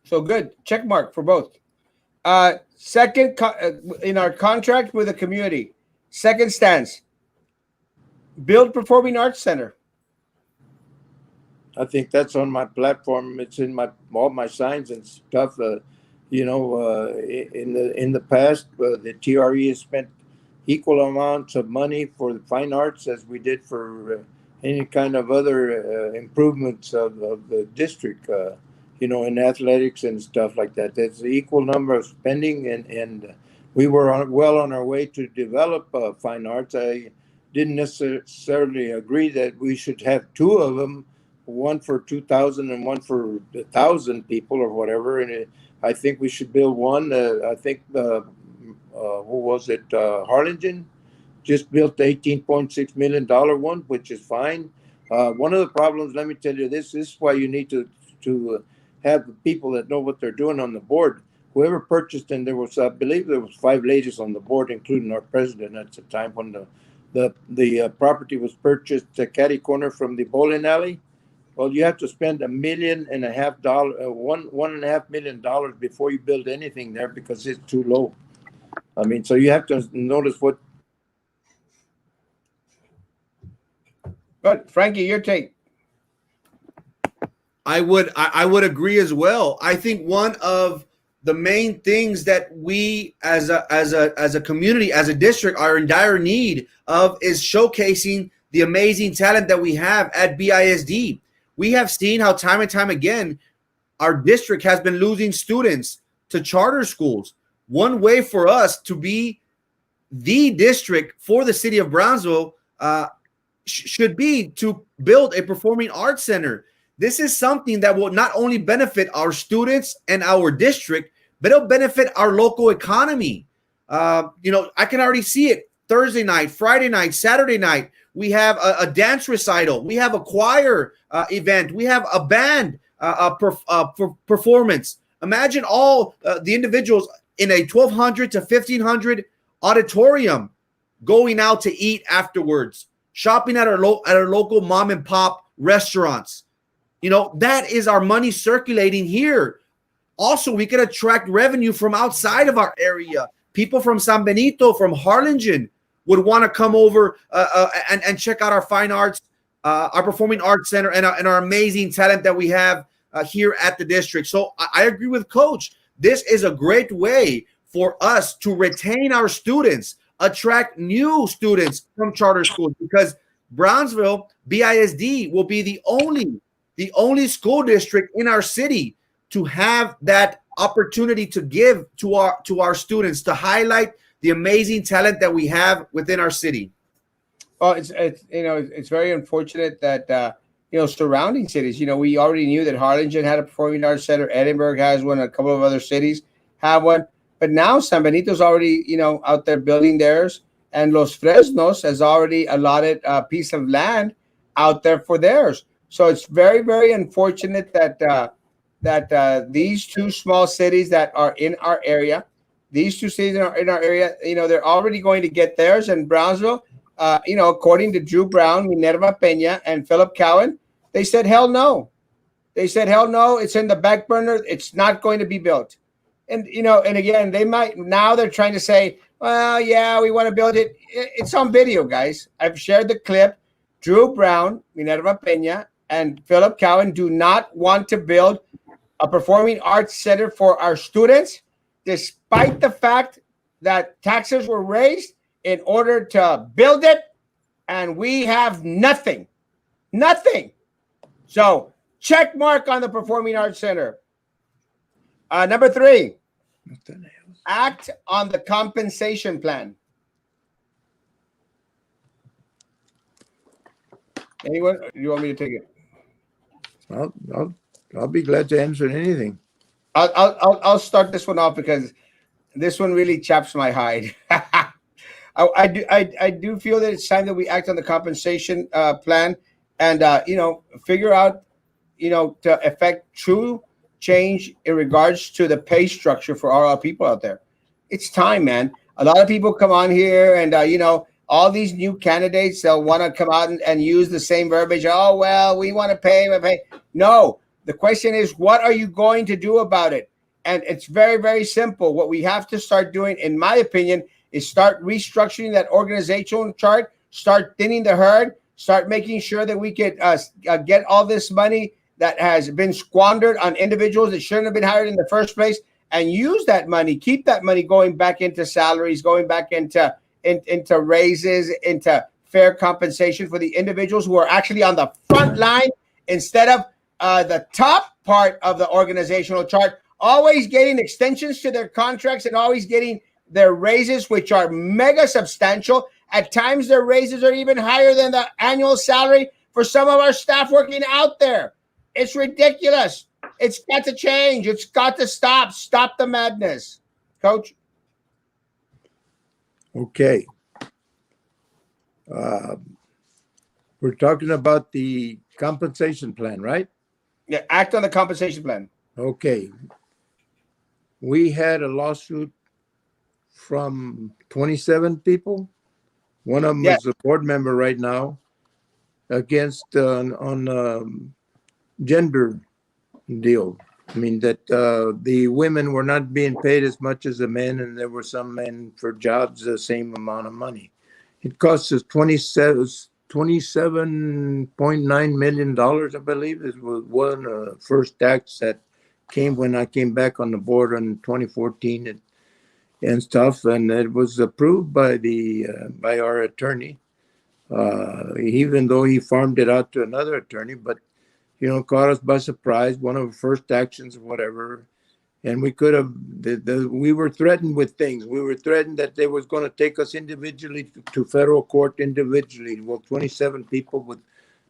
So good. Check mark for both. Second, in our contract with the community, second stance, build performing arts center. I think that's on my platform. It's in my all my signs and stuff. In the past, the TRE has spent equal amounts of money for the fine arts as we did for any kind of other improvements of the district. In athletics and stuff like that. There's an equal number of spending, and we were well on our way to develop fine arts. I didn't necessarily agree that we should have two of them, one for 2,000 and one for 1,000 people or whatever. And I think we should build one. I think who was it? Harlingen just built the $18.6 million one, which is fine. One of the problems, let me tell you this is why you need to have the people that know what they're doing on the board. Whoever purchased, and there was, I believe there was 5 ladies on the board, including our president at the time when the property was purchased, catty corner from the bowling alley. Well, you have to spend $1.5 million before you build anything there because it's too low. I mean, so you have to notice what. But Frankie, your take. I would agree as well. I think one of the main things that we as a community, as a district, are in dire need of is showcasing the amazing talent that we have at BISD. We have seen how time and time again our district has been losing students to charter schools. One way for us to be the district for the city of Brownsville should be to build a performing arts center. This is something that will not only benefit our students and our district, but it'll benefit our local economy. I can already see it Thursday night, Friday night, Saturday night. We have a dance recital. We have a choir event. We have a band performance. Imagine all the individuals in a 1,200 to 1,500 auditorium going out to eat afterwards, shopping at our local mom and pop restaurants. That is our money circulating here. Also, we could attract revenue from outside of our area. People from San Benito, from Harlingen would want to come over and check out our fine arts, our performing arts center, and our amazing talent that we have here at the district. So I agree with Coach. This is a great way for us to retain our students, attract new students from charter schools, because Brownsville, BISD, will be the only school district in our city to have that opportunity to give to our students, to highlight the amazing talent that we have within our city. Well, it's very unfortunate that surrounding cities. We already knew that Harlingen had a performing arts center, Edinburgh has one, a couple of other cities have one, but now San Benito's already out there building theirs, and Los Fresnos has already allotted a piece of land out there for theirs. So it's very, very unfortunate that these two small cities that are in our area, they're already going to get theirs. And Brownsville, according to Drew Brown, Minerva Peña, and Philip Cowan, they said, hell no. They said, hell no, it's in the back burner. It's not going to be built. And, and again, they're trying to say, well, yeah, we want to build it. It's on video, guys. I've shared the clip. Drew Brown, Minerva Peña, and Philip Cowan do not want to build a performing arts center for our students, despite the fact that taxes were raised in order to build it, and we have nothing. So check mark on the Performing Arts Center. Number 3, act on the compensation plan. Anyone? You want me to take it? I'll be glad to answer anything. I'll start this one off because this one really chaps my hide. I do feel that it's time that we act on the compensation plan and figure out to effect true change in regards to the pay structure for all our people out there. It's time, man. A lot of people come on here and all these new candidates, they'll want to come out and use the same verbiage. Oh, well, we want to pay. No, The question is, what are you going to do about it? And it's very, very simple. What we have to start doing, in my opinion, is start restructuring that organizational chart, start thinning the herd, start making sure that we can get all this money that has been squandered on individuals that shouldn't have been hired in the first place, and use that money, keep that money going back into salaries, going back into raises, into fair compensation for the individuals who are actually on the front line instead of the top part of the organizational chart, always getting extensions to their contracts and always getting their raises, which are mega substantial. At times, their raises are even higher than the annual salary for some of our staff working out there. It's ridiculous. It's got to change. It's got to stop. Stop the madness. Coach? Okay. We're talking about the compensation plan, right? Yeah, act on the compensation plan. Okay. We had a lawsuit from 27 people. One of them is a board member right now against on gender deal. I mean, that the women were not being paid as much as the men, and there were some men for jobs the same amount of money. It cost us $27.9 million, I believe. It was one first tax that came when I came back on the board in 2014 and stuff, and it was approved by by our attorney, even though he farmed it out to another attorney. But caught us by surprise, one of the first actions or whatever. And we could have, we were threatened with things. We were threatened that they was going to take us individually to federal court individually. Well, 27 people with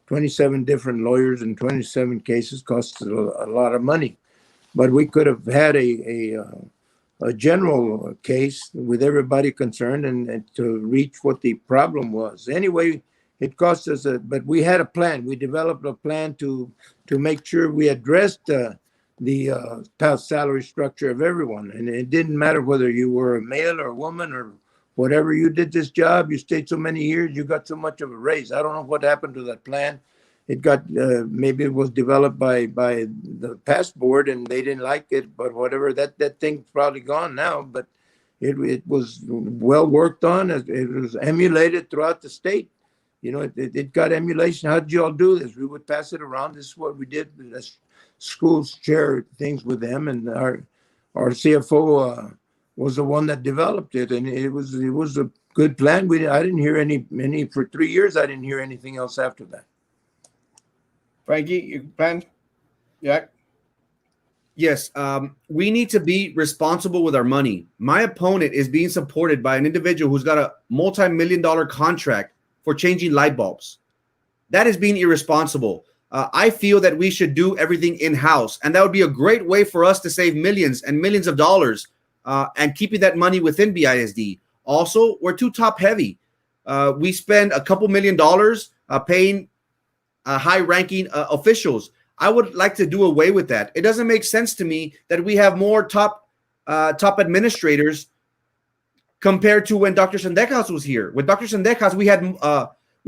27 different lawyers and 27 cases cost a lot of money. But we could have had a general case with everybody concerned and to reach what the problem was. Anyway, it cost us, but we had a plan. We developed a plan to make sure we addressed the salary structure of everyone. And it didn't matter whether you were a male or a woman or whatever. You did this job, you stayed so many years, you got so much of a raise. I don't know what happened to that plan. It got, maybe it was developed by the past board and they didn't like it, but whatever, that thing's probably gone now. But it was well worked on. It was emulated throughout the state. It got emulation. How did you all do this? We would pass it around. This is what we did. Schools share things with them, and our CFO was the one that developed it, and it was a good plan. I didn't hear any for 3 years. I didn't hear anything else after that. Frankie, you plan? Yeah. Yes, we need to be responsible with our money. My opponent is being supported by an individual who's got a multi-million-dollar contract for changing light bulbs. That is being irresponsible. I feel that we should do everything in-house, and that would be a great way for us to save millions and millions of dollars and keeping that money within BISD. Also, we're too top-heavy. We spend a couple $1 million paying high-ranking officials. I would like to do away with that. It doesn't make sense to me that we have more top administrators compared to when Dr. Sendejas was here. With Dr. Sendejas, we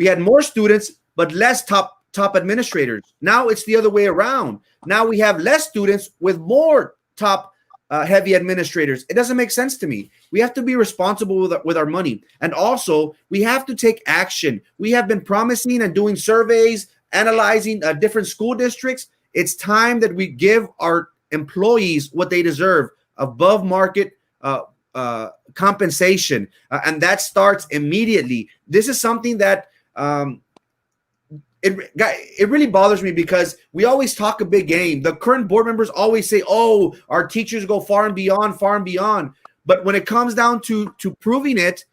had more students but less top administrators. Now it's the other way around. Now we have less students with more top heavy administrators. It doesn't make sense to me. We have to be responsible with our money. And also, we have to take action. We have been promising and doing surveys, analyzing different school districts. It's time that we give our employees what they deserve, above market compensation. And that starts immediately. This is something that it really bothers me because we always talk a big game. The current board members always say, oh, our teachers go far and beyond. But when it comes down to proving it,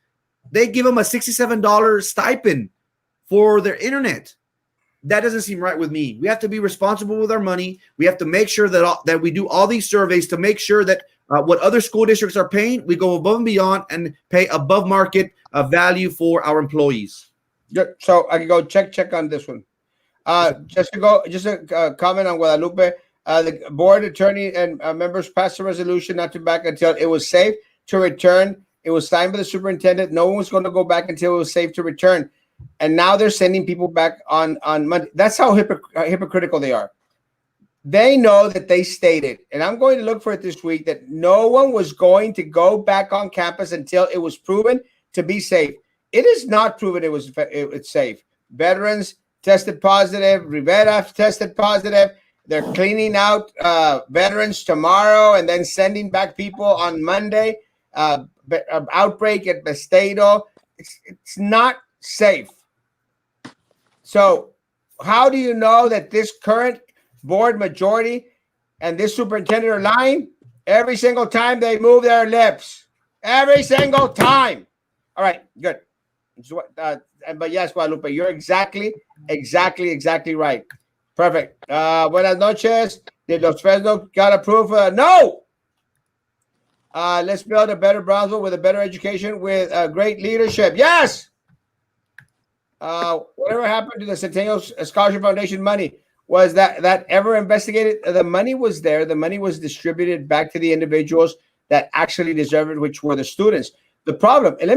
they give them a $67 stipend for their internet. That doesn't seem right with me. We have to be responsible with our money. We have to make sure that we do all these surveys to make sure that what other school districts are paying, we go above and beyond and pay above market value for our employees. So I can go check on this one. Just a comment on Guadalupe. The board attorney and members passed a resolution not to back until it was safe to return. It was signed by the superintendent. No one was going to go back until it was safe to return. And now they're sending people back on Monday. That's how hypocritical they are. they know that they stated, and I'm going to look for it this week, that no one was going to go back on campus until it was proven to be safe. It is not proven it's safe. Veterans tested positive. Rivera tested positive. They're cleaning out veterans tomorrow and then sending back people on Monday. Outbreak at Bestedo. It's not safe. So how do you know that this current board majority and this superintendent are lying? Every single time they move their lips. Every single time. All right, good. But yes, Guadalupe, you're exactly right. Perfect. Buenas noches. Did Los Fresno got approved? No. Let's build a better Brownsville with a better education with great leadership. Yes. Whatever happened to the Centennial Scholarship Foundation money? Was that ever investigated? The money was there. The money was distributed back to the individuals that actually deserved it, which were the students. The problem, and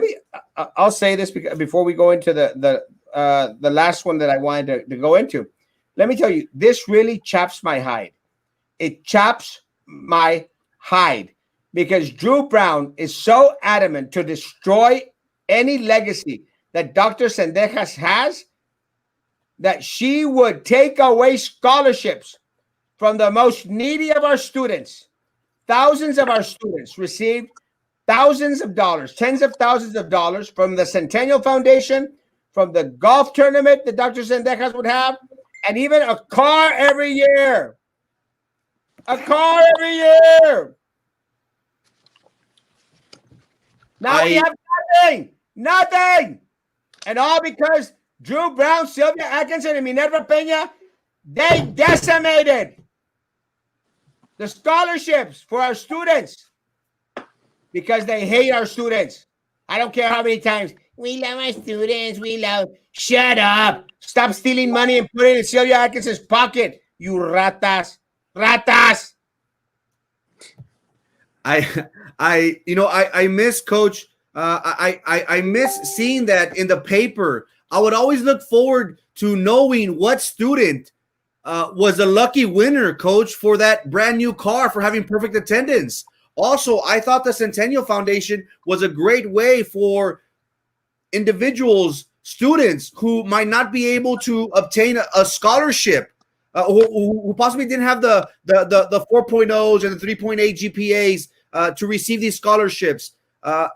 I'll say this before we go into the last one that I wanted to go into. Let me tell you, this really chaps my hide. It chaps my hide because Drew Brown is so adamant to destroy any legacy that Dr. Sendejas has, that she would take away scholarships from the most needy of our students. Thousands of our students received thousands of dollars, tens of thousands of dollars from the Centennial Foundation, from the golf tournament that Dr. Sendejas would have, and even a car every year. A car every year. Now we have nothing. And all because Drew Brown, Sylvia Atkinson, and Minerva Peña, they decimated the scholarships for our students because they hate our students. I don't care how many times. We love our students. Shut up. Stop stealing money and put it in Sylvia Atkinson's pocket, you ratas. Ratas. I miss Coach. I miss seeing that in the paper. I would always look forward to knowing what student was a lucky winner, Coach, for that brand new car for having perfect attendance. Also, I thought the Centennial Foundation was a great way for individuals, students who might not be able to obtain a scholarship, who possibly didn't have the 4.0s and the 3.8 GPAs to receive these scholarships.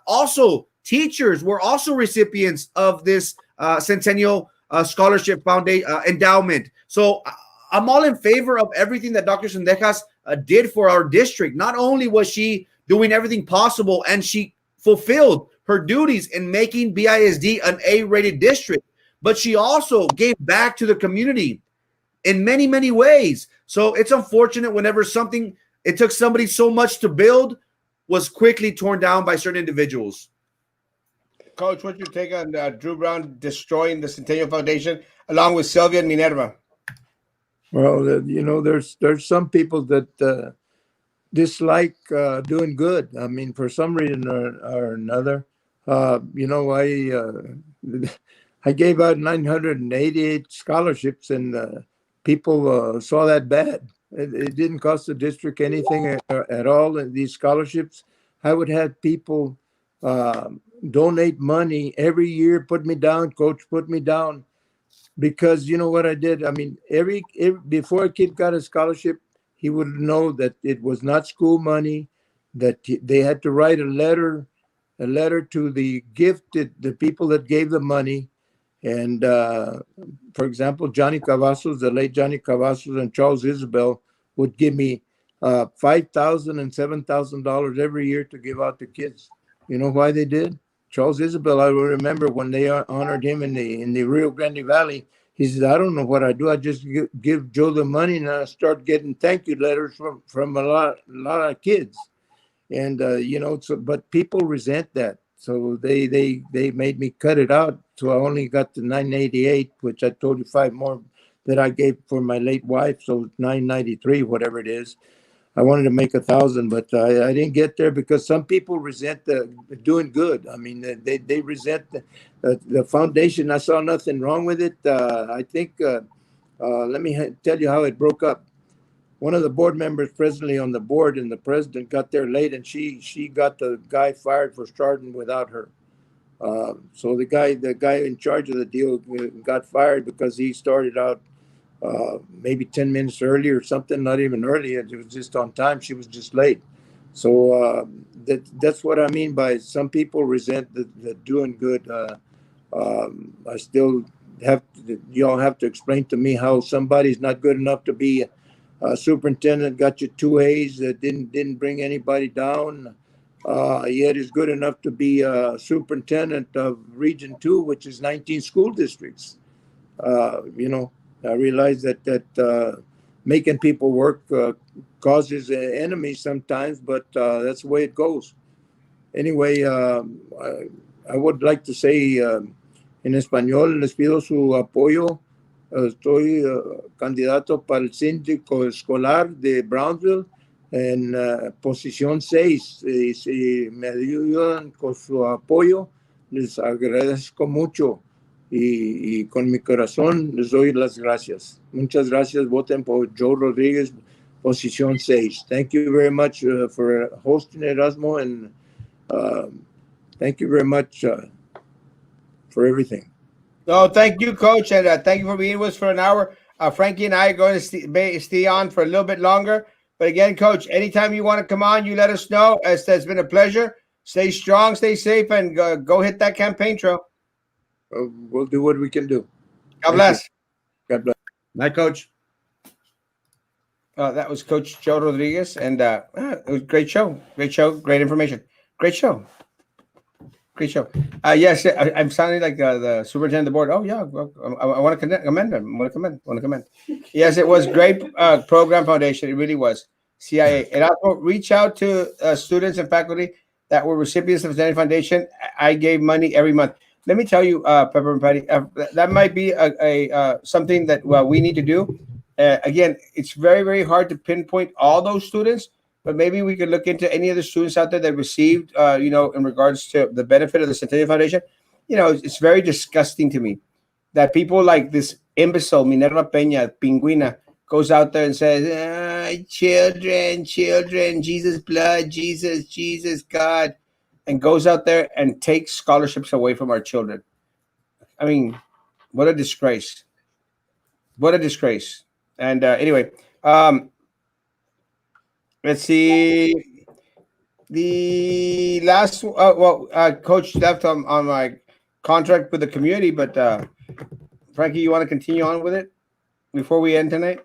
Also, teachers were also recipients of this Centennial Scholarship Foundation endowment. So I'm all in favor of everything that Dr. Sendejas did for our district. Not only was she doing everything possible and she fulfilled her duties in making BISD an A-rated district, but she also gave back to the community in many, many ways. So it's unfortunate whenever something it took somebody so much to build was quickly torn down by certain individuals. Coach, what's your take on Drew Brown destroying the Centennial Foundation along with Sylvia and Minerva? Well, there's some people that dislike doing good. I mean, for some reason or another. I gave out 988 scholarships, and people saw that bad. It didn't cost the district anything at all. And these scholarships, I would have people donate money every year. Put me down, Coach. Put me down. Because you know what I did? I mean, every before a kid got a scholarship, he would know that it was not school money, that they had to write a letter to the people that gave the money. And for example, Johnny Cavazos, the late Johnny Cavazos, and Charles Isabel would give me $5,000 and $7,000 every year to give out to kids. You know why they did? Charles Isabel, I will remember when they honored him in the Rio Grande Valley. He said, "I don't know what I do. I just give Joe the money, and I start getting thank you letters from a lot of kids." And but people resent that, so they made me cut it out. So I only got the 988, which I told you 5 more that I gave for my late wife. So 993, whatever it is. I wanted to make 1,000, but I didn't get there because some people resent the doing good. I mean, they resent the foundation. I saw nothing wrong with it. I think, let me tell you how it broke up. one of the board members presently on the board, and the president got there late, and she got the guy fired for starting without her. So the guy in charge of the deal got fired because he started out maybe 10 minutes early or something, not even early. It was just on time. She was just late. So that's what I mean by some people resent the doing good. I still y'all have to explain to me how somebody's not good enough to be superintendent, got you 2 A's that didn't bring anybody down. Yet is good enough to be superintendent of Region 2, which is 19 school districts. I realize that making people work causes enemies sometimes, but that's the way it goes. Anyway, I would like to say en español, les pido su apoyo. Estoy candidato para el síndico escolar de Brownsville en posición 6. Si me ayudan con su apoyo, les agradezco mucho y con mi corazón les doy las gracias. Muchas gracias. Voten por Joe Rodriguez, posición 6. Thank you very much for hosting Erasmo, and thank you very much for everything. No, thank you, Coach, and thank you for being with us for an hour. Frankie and I are going to stay on for a little bit longer. But again, Coach, anytime you want to come on, you let us know. It's been a pleasure. Stay strong, stay safe, and go hit that campaign trail. We'll do what we can do. God bless. God bless. Night, Coach. That was Coach Joe Rodriguez, and it was a great show. Great show. Great information. Great show. Great show. Yes, I'm sounding like the superintendent of the board. Oh yeah, well, I want to commend them. I want to commend. Yes, it was great program foundation. It really was. CIA. And also reach out to students and faculty that were recipients of the Standing Foundation. I gave money every month. Let me tell you, Pepper and Patty, that might be a something that we need to do. Again, it's very, very hard to pinpoint all those students. But maybe we could look into any of the students out there that received, in regards to the benefit of the Centennial Foundation. It's very disgusting to me that people like this imbecile, Minerva Peña, Pingüina, goes out there and says, children, Jesus' blood, Jesus, God, and goes out there and takes scholarships away from our children. I mean, what a disgrace. What a disgrace. And anyway, let's see. The last, Coach left on my contract with the community, but Frankie, you want to continue on with it before we end tonight?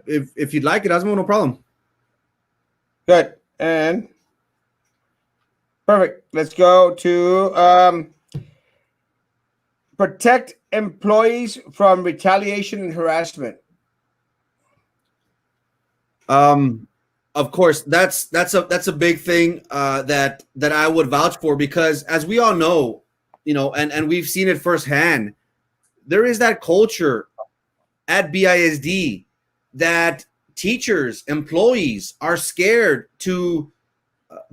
If you'd like it, Erasmo, no problem. Good. And perfect. Let's go to protect employees from retaliation and harassment. Of course, that's a big thing that I would vouch for, because as we all know, and we've seen it firsthand, there is that culture at BISD that teachers, employees are scared to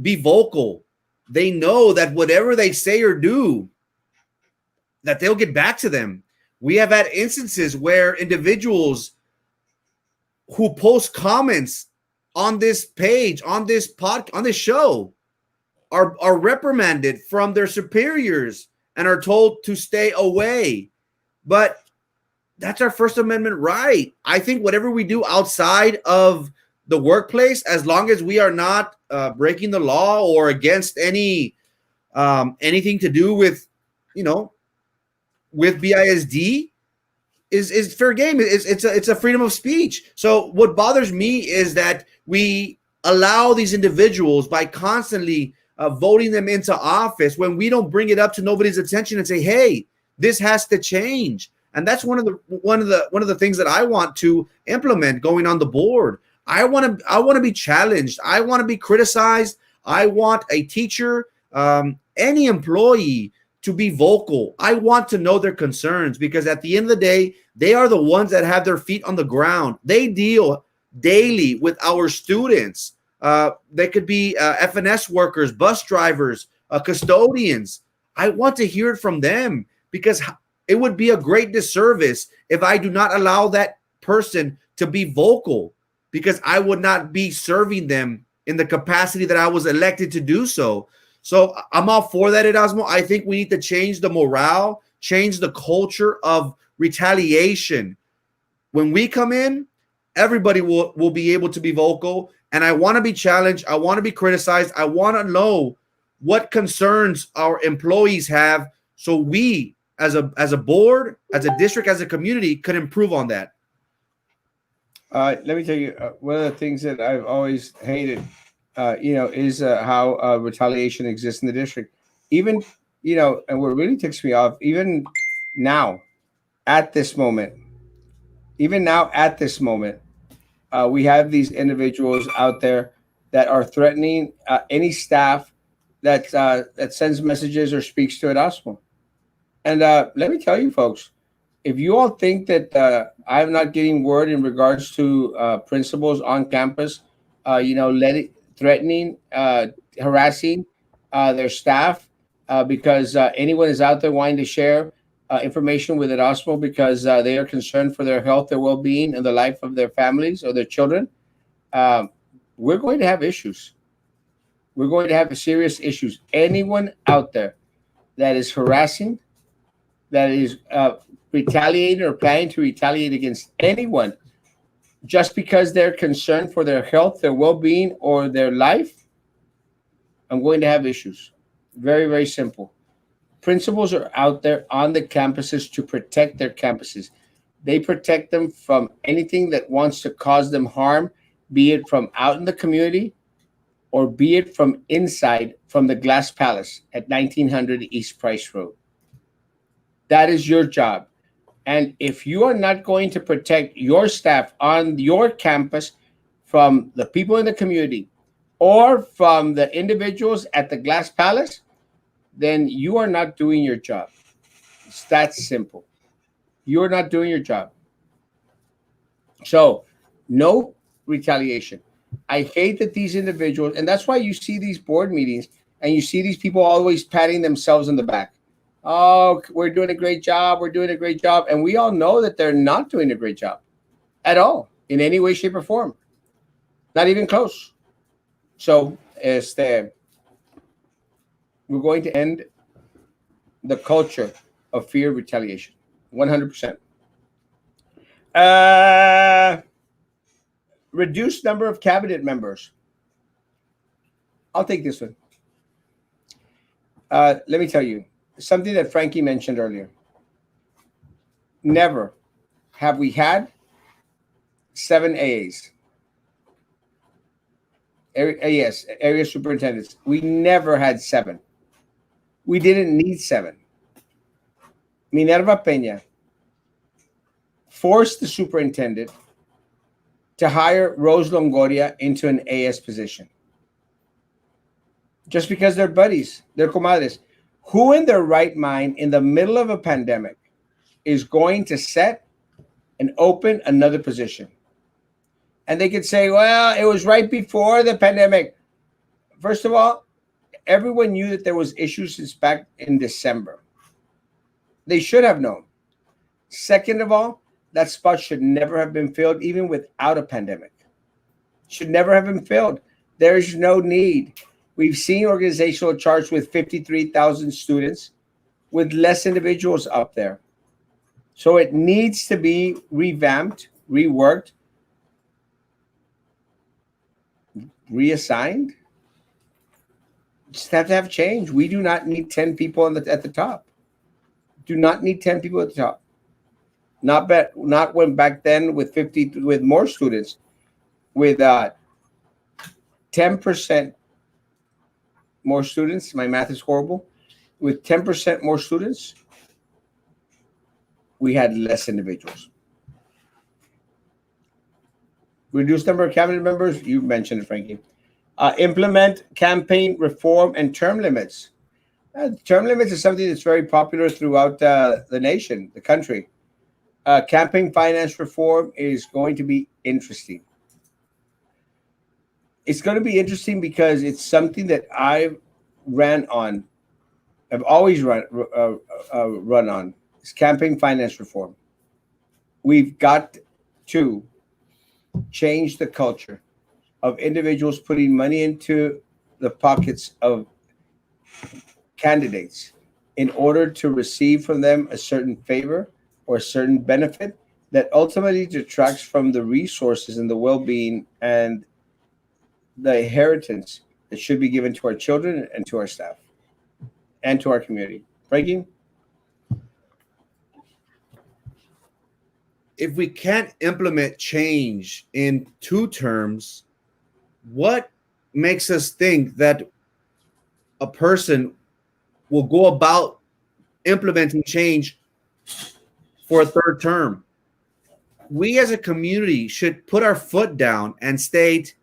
be vocal. They know that whatever they say or do, that they'll get back to them. We have had instances where individuals who post comments on this page, on this show, are reprimanded from their superiors and are told to stay away. But that's our First Amendment right. I think whatever we do outside of the workplace, as long as we are not breaking the law or against anything to do with, with BISD, is fair game. It's a freedom of speech. So what bothers me is that we allow these individuals, by constantly voting them into office, when we don't bring it up to nobody's attention and say, hey, this has to change. And that's one of the things that I want to implement going on the board. I want to be challenged. I want to be criticized. I want a teacher, any employee, to be vocal. I want to know their concerns, because at the end of the day, they are the ones that have their feet on the ground. They deal daily with our students. They could be FNS workers, bus drivers, custodians. I want to hear it from them, because it would be a great disservice if I do not allow that person to be vocal because I would not be serving them in the capacity that I was elected to do so. So I'm all for that, Erasmo. I think we need to change the morale, change the culture of retaliation. When we come in, everybody will be able to be vocal. And I want to be challenged. I want to be criticized. I want to know what concerns our employees have so we as a board, as a district, as a community could improve on that. Let me tell you, one of the things that I've always hated, is how retaliation exists in the district. Even, and what really ticks me off, even now, at this moment, we have these individuals out there that are threatening any staff that sends messages or speaks to Erasmo. And let me tell you, folks, if you all think that I'm not getting word in regards to principals on campus, threatening, harassing their staff because anyone is out there wanting to share information with Erasmo because they are concerned for their health, their well-being, and the life of their families or their children, we're going to have issues. We're going to have serious issues. Anyone out there that is harassing, that is retaliating or planning to retaliate against anyone just because they're concerned for their health, their well-being, or their life, I'm going to have issues. Very, very simple. Principals are out there on the campuses to protect their campuses. They protect them from anything that wants to cause them harm, be it from out in the community or be it from inside from the Glass Palace at 1900 East Price Road. That is your job. And if you are not going to protect your staff on your campus from the people in the community or from the individuals at the Glass Palace, then you are not doing your job. It's that simple. You're not doing your job. So, no retaliation. I hate that these individuals, and that's why you see these board meetings and you see these people always patting themselves on the back. Oh, we're doing a great job. We're doing a great job. And we all know that they're not doing a great job at all in any way, shape, or form. Not even close. So, we're going to end the culture of fear of retaliation. 100%. Reduced number of cabinet members. I'll take this one. Let me tell you something that Frankie mentioned earlier. Never have we had 7 AAs. Area superintendents. We never had 7. We didn't need 7. Minerva Peña forced the superintendent to hire Rose Longoria into an AS position. Just because they're buddies, they're comadres. Who in their right mind in the middle of a pandemic is going to set and open another position? And they could say, well, it was right before the pandemic. First of all, everyone knew that there was issues since back in December. They should have known. Second of all, that spot should never have been filled, even without a pandemic. Should never have been filled. There's no need. We've seen organizational charts with 53,000 students with less individuals up there. So it needs to be revamped, reworked, reassigned. Just have to have change. We do not need 10 people at the top. Do not need 10 people at the top. Not when back then with more students, with 10% more students. My math is horrible. With 10% more students, we had less individuals. Reduced number of cabinet members. You mentioned it, Frankie. Implement campaign reform and term limits. Term limits is something that's very popular throughout the nation, the country. Campaign finance reform is going to be interesting. It's going to be interesting because it's something that I've always run on. It's campaign finance reform. We've got to change the culture of individuals putting money into the pockets of candidates in order to receive from them a certain favor or a certain benefit that ultimately detracts from the resources and the well-being and the inheritance that should be given to our children and to our staff and to our community. Frankie? If we can't implement change in 2 terms, what makes us think that a person will go about implementing change for a 3rd term? We as a community should put our foot down and state,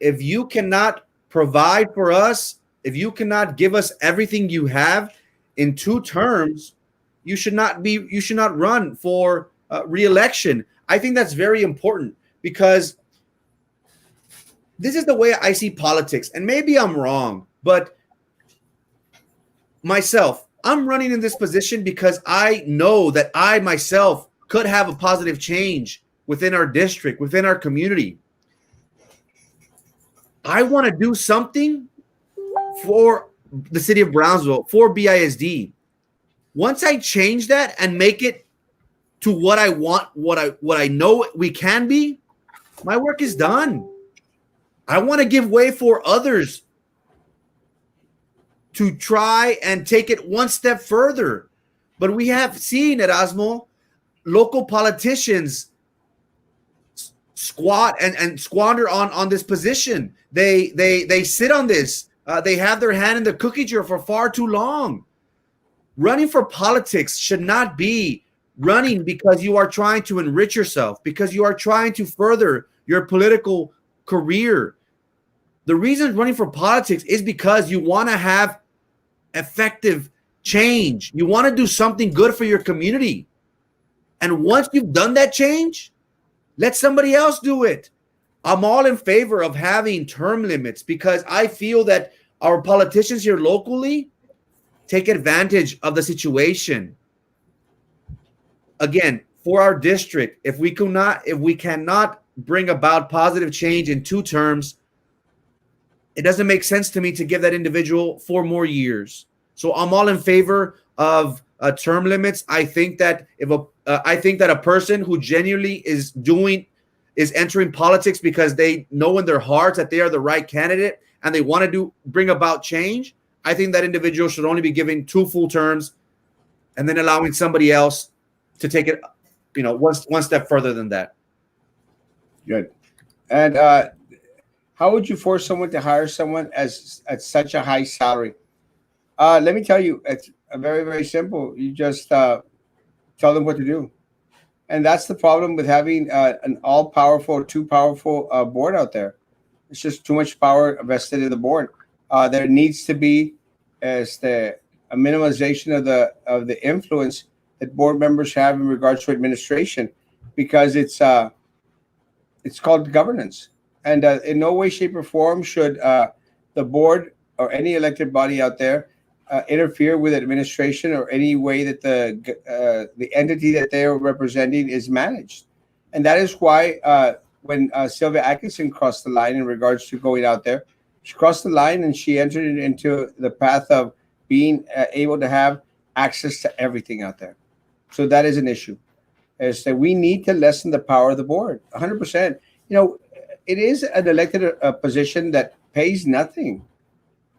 if you cannot provide for us, if you cannot give us everything you have in 2 terms, you should not run for re-election. I think that's very important, because this is the way I see politics, and maybe I'm wrong, but myself, I'm running in this position because I know that I myself could have a positive change within our district, within our community. I want to do something for the city of Brownsville, for BISD. Once I change that and make it to what I want, what I know we can be, my work is done. I want to give way for others to try and take it one step further. But we have seen, Erasmo, local politicians squat and squander on this position. They sit on this. They have their hand in the cookie jar for far too long. Running for politics should not be running because you are trying to enrich yourself, because you are trying to further your political career. The reason running for politics is because you want to have effective change. You want to do something good for your community. And once you've done that change, let somebody else do it. I'm all in favor of having term limits, because I feel that our politicians here locally take advantage of the situation. Again, for our district, if we cannot bring about positive change in 2 terms, it doesn't make sense to me to give that individual 4 more years. So I'm all in favor of term limits. I think that a person who genuinely is entering politics because they know in their hearts that they are the right candidate and they want to bring about change, I think that individual should only be given 2 full terms, and then allowing somebody else to take it, one step further than that. Good. And how would you force someone to hire someone at such a high salary? Let me tell you, it's very, very simple. You just tell them what to do. And that's the problem with having an all-powerful, too powerful board out there. It's just too much power vested in the board. There needs to be a minimization of the influence that board members have in regards to administration, because it's called governance. And in no way, shape, or form should the board or any elected body out there interfere with administration or any way that the entity that they are representing is managed. And that is why when Sylvia Atkinson crossed the line in regards to going out there, she crossed the line and she entered into the path of being able to have access to everything out there. So that is an issue. Is that we need to lessen the power of the board 100%. It is an elected position that pays nothing,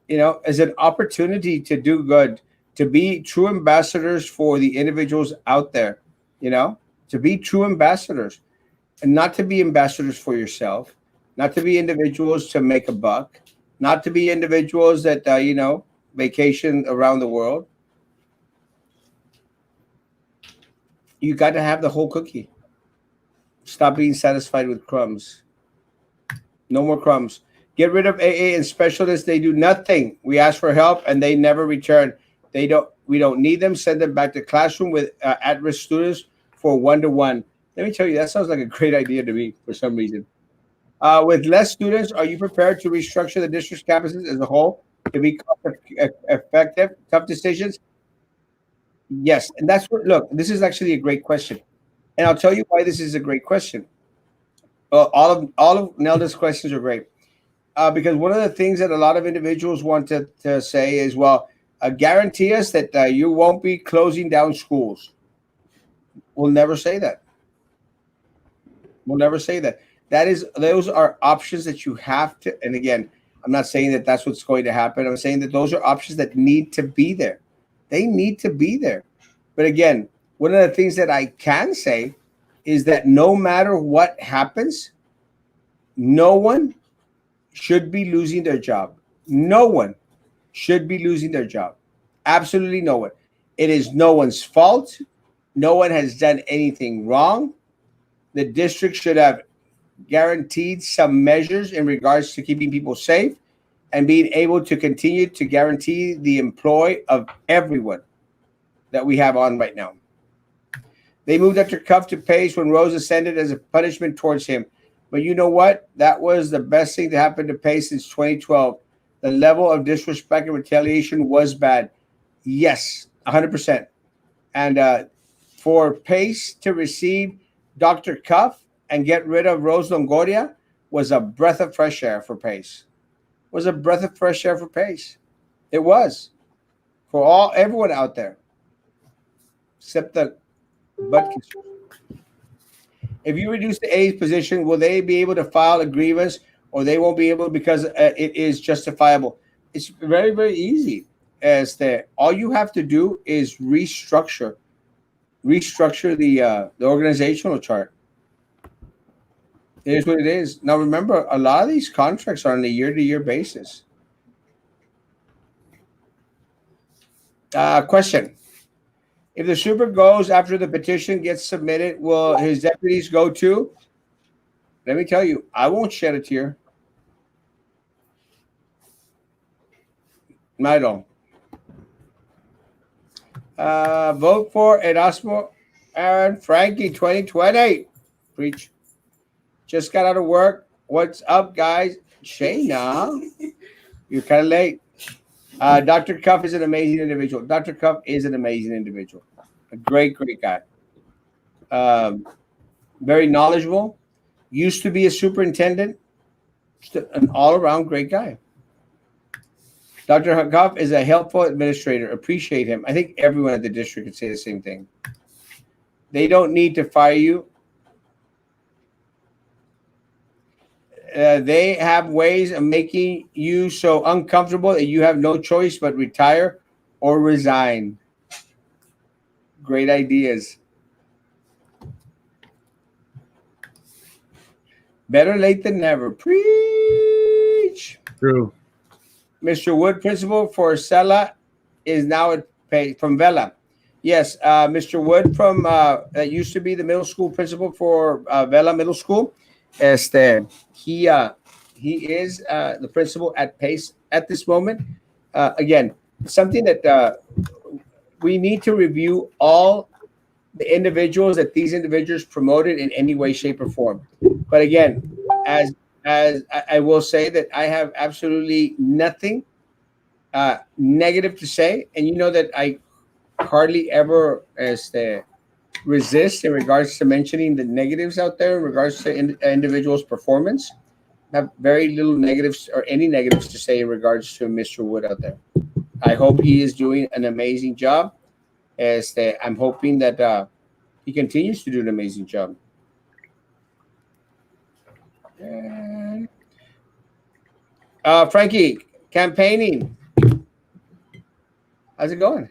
as an opportunity to do good, to be true ambassadors for the individuals out there, to be true ambassadors, and not to be ambassadors for yourself, not to be individuals to make a buck, not to be individuals that, vacation around the world. You got to have the whole cookie. Stop being satisfied with crumbs. No more crumbs. Get rid of AA and specialists. They do nothing. We ask for help and they never return. We don't need them. Send them back to classroom with at-risk students for 1-to-1. Let me tell you, that sounds like a great idea to me for some reason. With less students, are you prepared to restructure the district's campuses as a whole to be effective? Tough decisions? Yes. And that's what, look, this is actually a great question. And I'll tell you why this is a great question. all of Nelda's questions are great. Because one of the things that a lot of individuals want to say is, well, guarantee us that you won't be closing down schools. We'll never say that. We'll never say that. Those are options that you have to. And again, I'm not saying that that's what's going to happen. I'm saying that those are options that need to be there. They need to be there. But again, one of the things that I can say is that no matter what happens, no one should be losing their job. No one should be losing their job. Absolutely no one. It is no one's fault. No one has done anything wrong. The district should have guaranteed some measures in regards to keeping people safe and being able to continue to guarantee the employ of everyone that we have on right now. They moved Dr. Cuff to Pace when Rose ascended as a punishment towards him. But you know what? That was the best thing to happen to Pace since 2012. The level of disrespect and retaliation was bad. Yes, 100%. And for Pace to receive Dr. Cuff and get rid of Rose Longoria was a breath of fresh air for Pace. Was a breath of fresh air for Pace. It was. For everyone out there. Except the butt kissers. If you reduce the A's position, will they be able to file a grievance, or they won't be able because it is justifiable? It's very, very easy. All you have to do is restructure the organizational chart. It is what it is. Now, remember, a lot of these contracts are on a year-to-year basis. Question. If the super goes after the petition gets submitted, will his deputies go too? Let me tell you, I won't shed a tear. Not at all. Vote for Erasmo Aaron Frankie 2020. Preach. Just got out of work. What's up, guys? Shayna, you're kind of late. Dr. Cuff is an amazing individual. Dr. Cuff is an amazing individual. A great, great guy. Very knowledgeable. Used to be a superintendent. Just an all-around great guy. Dr. Cuff is a helpful administrator. Appreciate him. I think everyone at the district could say the same thing. They don't need to fire you. They have ways of making you so uncomfortable that you have no choice but retire or resign. Great ideas. Better late than never. Preach. True. Mr. Wood, principal for Sela, is now at pay from Vela. Yes, Mr. Wood from that used to be the middle school principal for Vela Middle School. He is the principal at Pace at this moment. Again, something that we need to review all the individuals that these individuals promoted in any way, shape, or form. But again, as I will say that I have absolutely nothing negative to say, and you know that I hardly ever resist in regards to mentioning the negatives out there in regards to individuals' performance. I have very little negatives or any negatives to say in regards to Mr. Wood out there. I hope he is doing an amazing job. I'm hoping that he continues to do an amazing job. And, Frankie, campaigning. How's it going?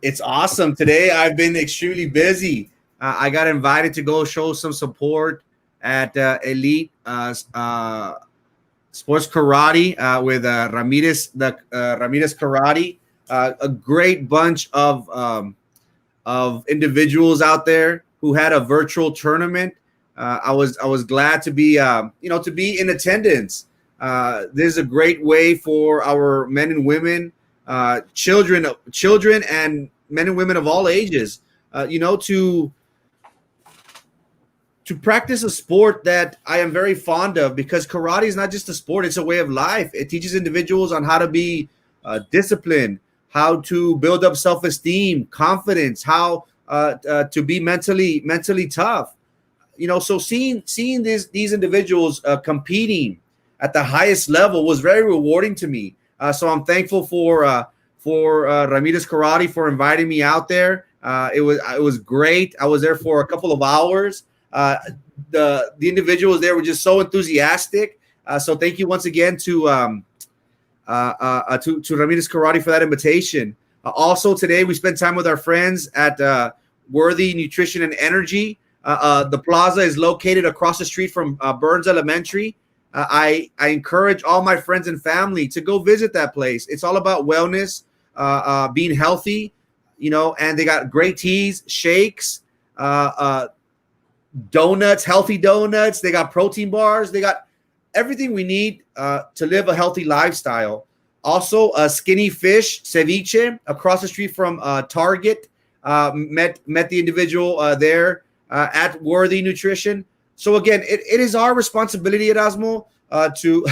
It's awesome. Today I've been extremely busy. I got invited to go show some support at Elite Sports Karate with Ramirez Karate. A great bunch of individuals out there who had a virtual tournament. I was glad to be to be in attendance. This is a great way for our men and women, children and men and women of all ages, to practice a sport that I am very fond of, because karate is not just a sport, it's a way of life. It teaches individuals on how to be disciplined, how to build up self-esteem, confidence, how to be mentally tough. so seeing these individuals competing at the highest level was very rewarding to me. So I'm thankful for Ramirez Karate for inviting me out there. It was great. I was there for a couple of hours. The individuals there were just so enthusiastic. So thank you once again to Ramirez Karate for that invitation. Also today we spent time with our friends at Worthy Nutrition and Energy. The plaza is located across the street from Burns Elementary. I encourage all my friends and family to go visit that place. It's all about wellness, being healthy, and they got great teas, shakes, donuts, healthy donuts. They got protein bars. They got everything we need to live a healthy lifestyle. Also, Skinny Fish Ceviche across the street from Target. Met the individual there at Worthy Nutrition. So again, it is our responsibility, Erasmo, to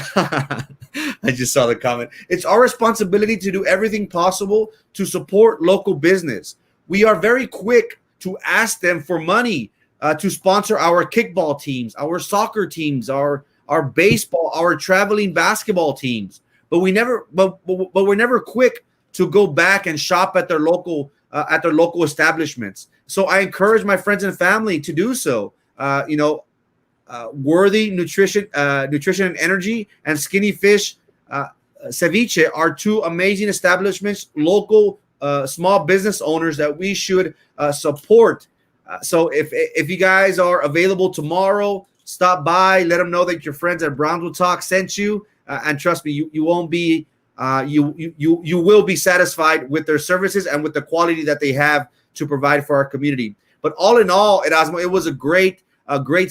I just saw the comment. It's our responsibility to do everything possible to support local business. We are very quick to ask them for money to sponsor our kickball teams, our soccer teams, our baseball, our traveling basketball teams. But we're never quick to go back and shop at their local establishments. So I encourage my friends and family to do so. Worthy Nutrition and Energy and Skinny Fish Ceviche are two amazing establishments, local small business owners that we should support. So if you guys are available tomorrow, stop by, let them know that your friends at Brownsville Talk sent you, and trust me, you won't be you will be satisfied with their services and with the quality that they have to provide for our community. But all in all, Erasmo, it was a great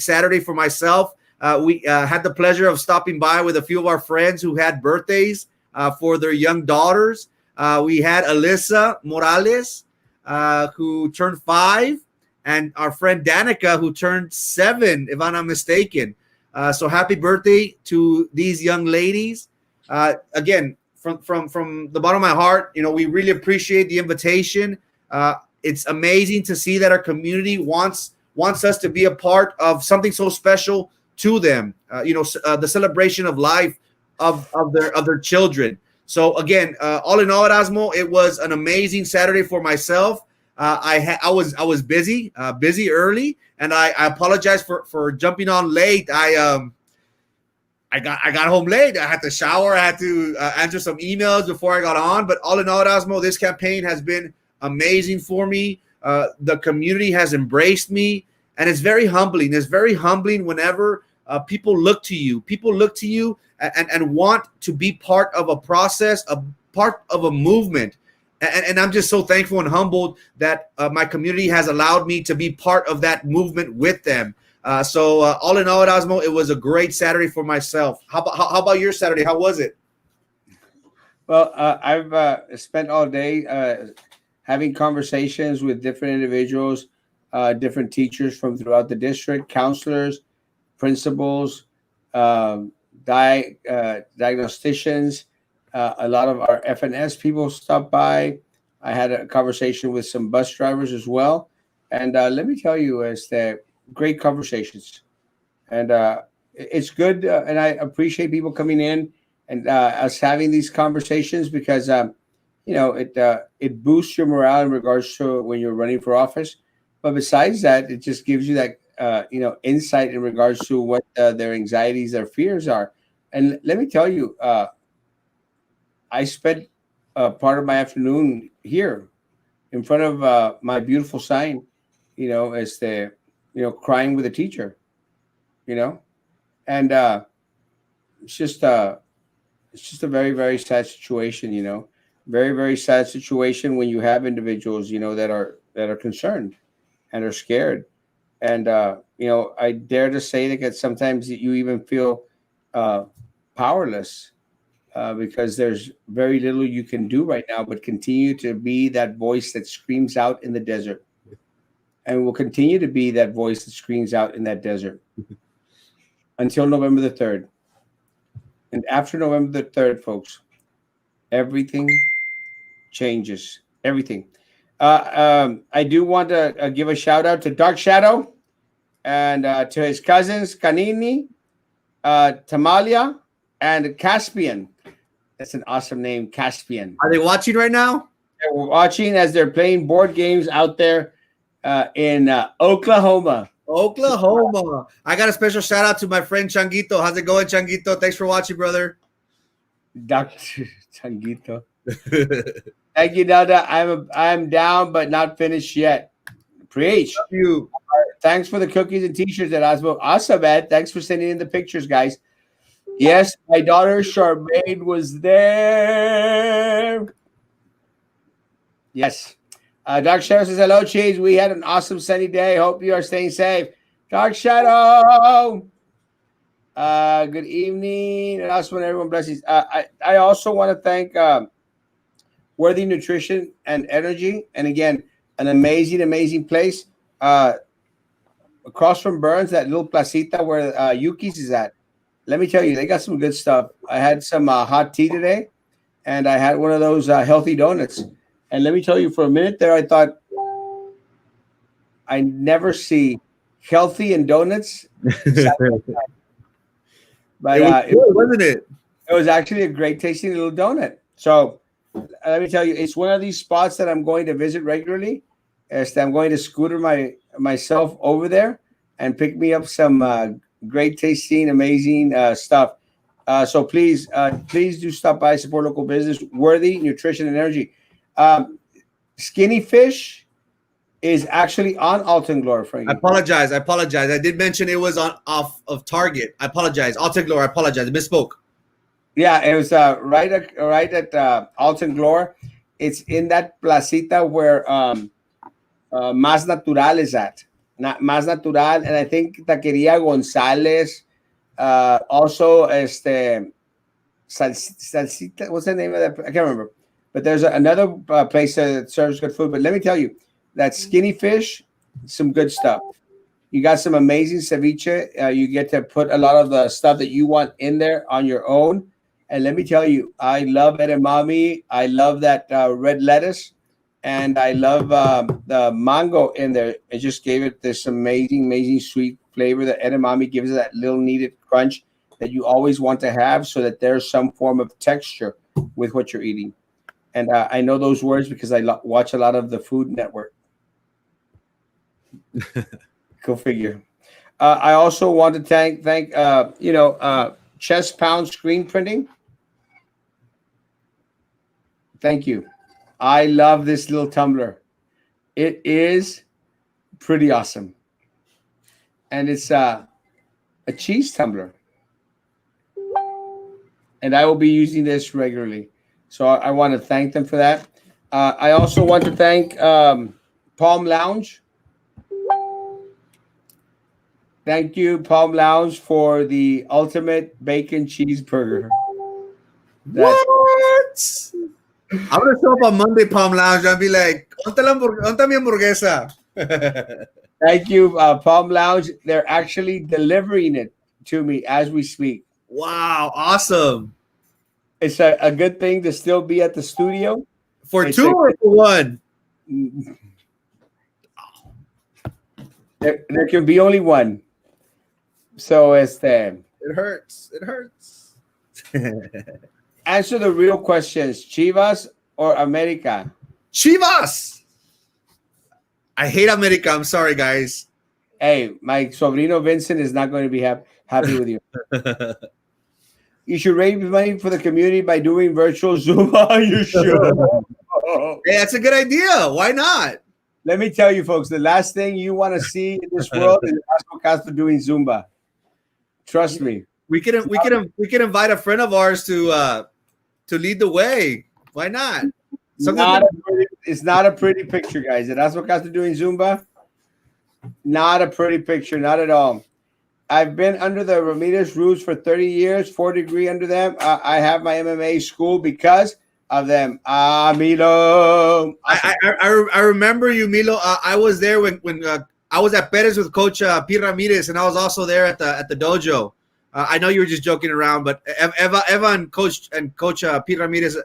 Saturday for myself. We had the pleasure of stopping by with a few of our friends who had birthdays for their young daughters. We had Alyssa Morales, who turned 5, and our friend Danica, who turned 7, if I'm not mistaken. So happy birthday to these young ladies. Again, from the bottom of my heart, we really appreciate the invitation. It's amazing to see that our community wants us to be a part of something so special to them. The celebration of life of their children. So again, all in all, Erasmo, it was an amazing Saturday for myself. I was busy early, and I apologize for jumping on late. I got home late. I had to shower. I had to answer some emails before I got on. But all in all, Erasmo, this campaign has been amazing for me. The community has embraced me, and it's very humbling. It's very humbling whenever people look to you. People look to you and want to be part of a process, a part of a movement. And I'm just so thankful and humbled that my community has allowed me to be part of that movement with them. So all in all, Erasmo, it was a great Saturday for myself. How about your Saturday? How was it? Well, I've spent all day having conversations with different individuals, different teachers from throughout the district, counselors, principals, diagnosticians. A lot of our FNS people stopped by. I had a conversation with some bus drivers as well. And let me tell you, it's great conversations. And it's good. And I appreciate people coming in and us having these conversations because, it boosts your morale in regards to when you're running for office. But besides that, it just gives you that, insight in regards to what their anxieties, their fears are. And let me tell you, I spent part of my afternoon here in front of my beautiful sign, as crying with a teacher, and it's just a very, very sad situation, very, very sad situation when you have individuals, that are concerned and are scared. And, I dare to say that sometimes you even feel powerless. Because there's very little you can do right now, but continue to be that voice that screams out in the desert. And will continue to be that voice that screams out in that desert until November the 3rd. And after November the 3rd, folks, everything changes. Everything. I do want to give a shout out to Dark Shadow. and to his cousins Kanini, Tamalia, and Caspian. That's an awesome name, Caspian. Are they watching right now? We're watching as they're playing board games out there in Oklahoma. Oklahoma. I got a special shout out to my friend Changuito. How's it going, Changuito? Thanks for watching, brother. Dr. Changuito. Thank you, Dada. I'm down, but not finished yet. Preach. Love you. Thanks for the cookies and t-shirts at Erasmo. Awesome, man. Thanks for sending in the pictures, guys. Yes, my daughter Charmaine was there. Yes. Dark Shadow says, hello, Cheese. We had an awesome sunny day. Hope you are staying safe. Dark Shadow. Good evening. And also, everyone blessings. I also want to thank Worthy Nutrition and Energy. And again, an amazing place. Across from Burns, that little placita where Yuki's is at. Let me tell you, they got some good stuff. I had some hot tea today, and I had one of those healthy donuts. And let me tell you, for a minute there, I thought, I never see healthy and donuts. But wasn't it? It was actually a great tasting little donut. So let me tell you, it's one of these spots that I'm going to visit regularly. I'm going to scooter myself over there and pick me up some great tasting, amazing stuff. So please do stop by, support local business, Worthy Nutrition and Energy. Skinny Fish is actually on Alton Glory, Frankie. I apologize. I did mention it was off of Target. I apologize. Alton Glory, I apologize. I misspoke. Yeah, it was right at Alton Glory. It's in that placita where Más Natural is at. Más Natural, and I think Taqueria González. Also, Salsita. What's the name of that? I can't remember. But there's another place that serves good food. But let me tell you, that Skinny Fish, some good stuff. You got some amazing ceviche. You get to put a lot of the stuff that you want in there on your own. And let me tell you, I love edamame. I love that red lettuce. And I love the mango in there. It just gave it this amazing sweet flavor. The edamame gives it that little needed crunch that you always want to have so that there's some form of texture with what you're eating. And I know those words because I watch a lot of the Food Network. Go figure. I also want to thank Chest Pound Screen Printing. Thank you. I love this little tumbler. It is pretty awesome. And it's a cheese tumbler. And I will be using this regularly. So I want to thank them for that. I also want to thank Palm Lounge. Thank you, Palm Lounge, for the ultimate bacon cheeseburger. What? I'm going to show up on Monday, Palm Lounge, and be like, ¿Onta mi hamburguesa? Thank you, Palm Lounge. They're actually delivering it to me as we speak. Wow, awesome. It's a good thing to still be at the studio. For two or for one? There can be only one. So it hurts. It hurts. Answer the real questions. Chivas or America? Chivas! I hate America. I'm sorry, guys. Hey, my sobrino Vincent is not going to be happy with you. You should raise money for the community by doing virtual Zumba. You should. Hey, that's a good idea. Why not? Let me tell you, folks, the last thing you want to see in this world is Erasmo Castro doing Zumba. Trust me. We can invite a friend of ours to lead the way. Why not? It's not a pretty picture, guys. Erasmo Castro doing Zumba. Not a pretty picture, not at all. I've been under the Ramirez rules for 30 years, 4th degree under them. I have my MMA school because of them. Milo. I remember you, Milo. I was there when I was at Perez with Coach P. Ramirez, and I was also there at the dojo. I know you were just joking around, but Eva and Coach P. Ramirez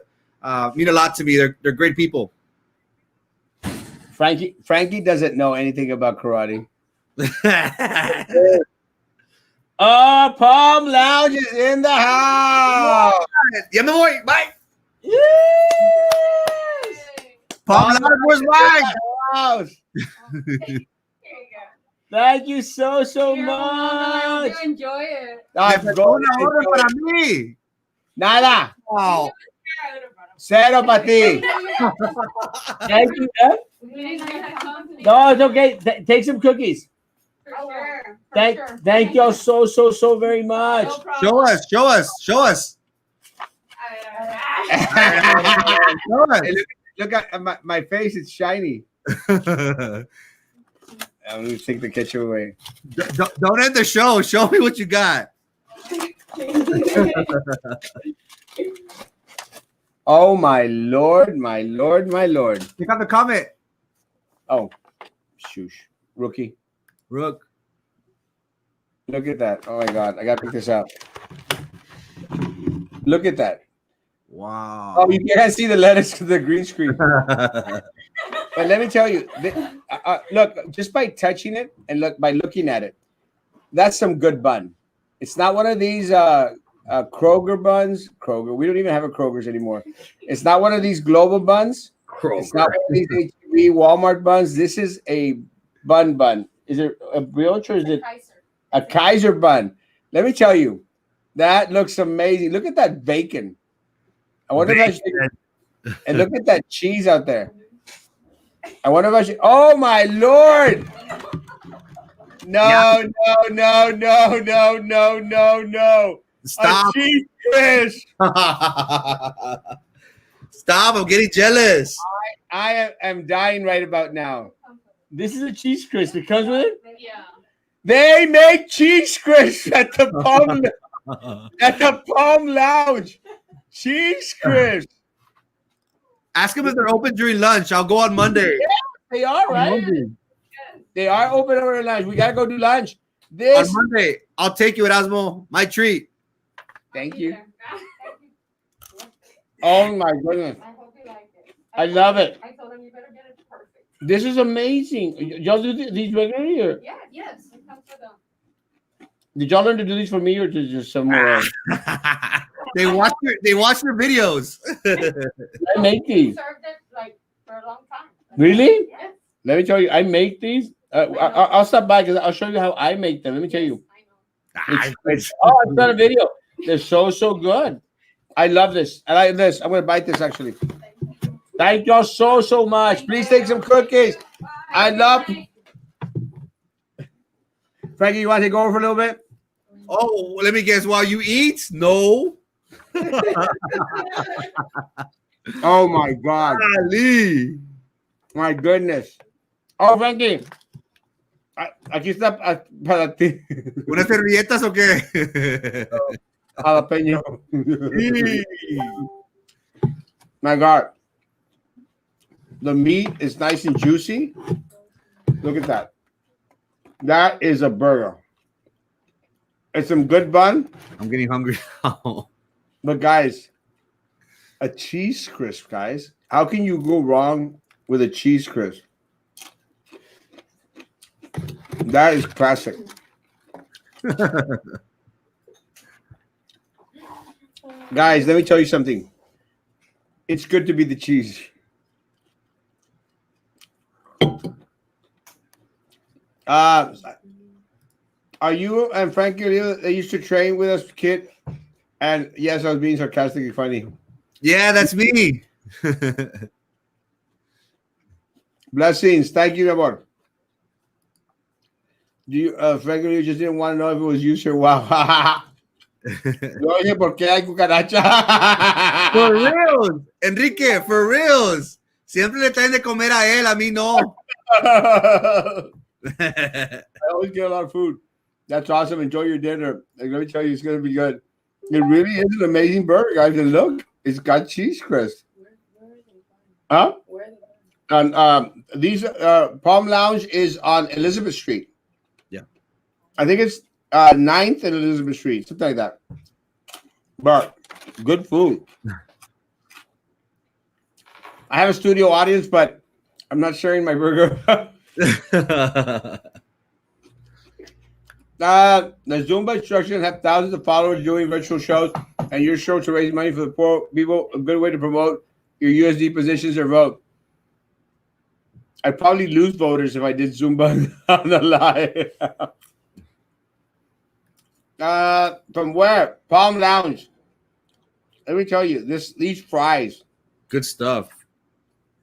mean a lot to me. They're great people. Frankie doesn't know anything about karate. Oh, Palm Lounge is in the house. Ya me voy. Bye. Yes. Palm Lounge, where's mine? House. Here you Thank you so go. Here, much. I hope you enjoy it. I'm Una going orden to para mí. Nada. Wow. Cero para ti. Thank you. No, it's okay. Take some cookies. For sure. Thank y'all so very much. No problem. Show us. Show us. Hey, look at my face. It's shiny. I'm going to take the ketchup away. Don't end the show. Show me what you got. Oh, my Lord, my Lord, my Lord. Pick up the comment. Oh, shoosh. Rookie. Rook. Look at that. Oh, my God. I got to pick this up. Look at that. Wow. Oh, you can't see the letters to the green screen. But let me tell you, look, just by touching it and by looking at it, that's some good bun. It's not one of these Kroger buns. Kroger. We don't even have a Kroger's anymore. It's not one of these global buns. It's not one of these HEB Walmart buns. This is a bun. Is it a brioche or is it a Kaiser bun? Let me tell you, that looks amazing. Look at that bacon. I wonder if I should. And look at that cheese out there. I wonder if I should. Oh my Lord! No. Stop. A cheese crisp. Stop. I'm getting jealous. I am dying right about now. This is a cheese crisp. It comes with it. Yeah. They make cheese crisps at the Palm Lounge. Cheese crisps. Ask them if they're open during lunch. I'll go on Monday. They are right. They are open over lunch. We gotta go do lunch. On Monday, I'll take you, Erasmo. My treat. Thank you. Oh my goodness. I hope you like it. I love it. I told him you better get it perfect. This is amazing. Y'all do these regularly, or Yeah, yes. It comes with them. did y'all learn to do these for me, or just somewhere else? They watch your videos. I make these. Served it like for a long time. Really? Yes. Let me tell you, I make these. I'll stop by because I'll show you how I make them. Let me tell you. It's not a video. They're so good. I love this. I like this. I'm gonna bite this actually. Thank y'all so much. Please take some cookies. I love. Frankie, you want to take over for a little bit? Oh, let me guess. While you eat? No. Oh my God. Ali. My goodness. Oh, Frankie. Aquí está para ti. ¿Unas servilletas o qué? Jalapeño. My God. The meat is nice and juicy. Look at that. That is a burger. It's some good bun. I'm getting hungry now. But guys, a cheese crisp, guys. How can you go wrong with a cheese crisp? That is classic. Guys, let me tell you something. It's good to be the cheese. Are you and Frankie, they used to train with us, kid? And yes, I was being sarcastically funny. Yeah, that's me. Blessings. Thank you, amor. Do you, Frankie, you just didn't want to know if it was you, sir? Wow. Yo dije, ¿por qué hay cucaracha? For reals. Enrique, for reals. Siempre le traen de comer a él, a mí no. I always get a lot of food. That's awesome. Enjoy your dinner. Like, let me tell you, it's going to be good. It really is an amazing burger, guys. And look, it's got cheese crisp. Huh? And these Palm Lounge is on Elizabeth Street. Yeah. I think it's 9th and Elizabeth Street, something like that. But good food. I have a studio audience, but I'm not sharing my burger. The Zumba instructions have thousands of followers doing virtual shows, and your show to raise money for the poor people. A good way to promote your USD positions or vote. I'd probably lose voters if I did Zumba on the live. From where? Palm Lounge. Let me tell you, these fries. Good stuff.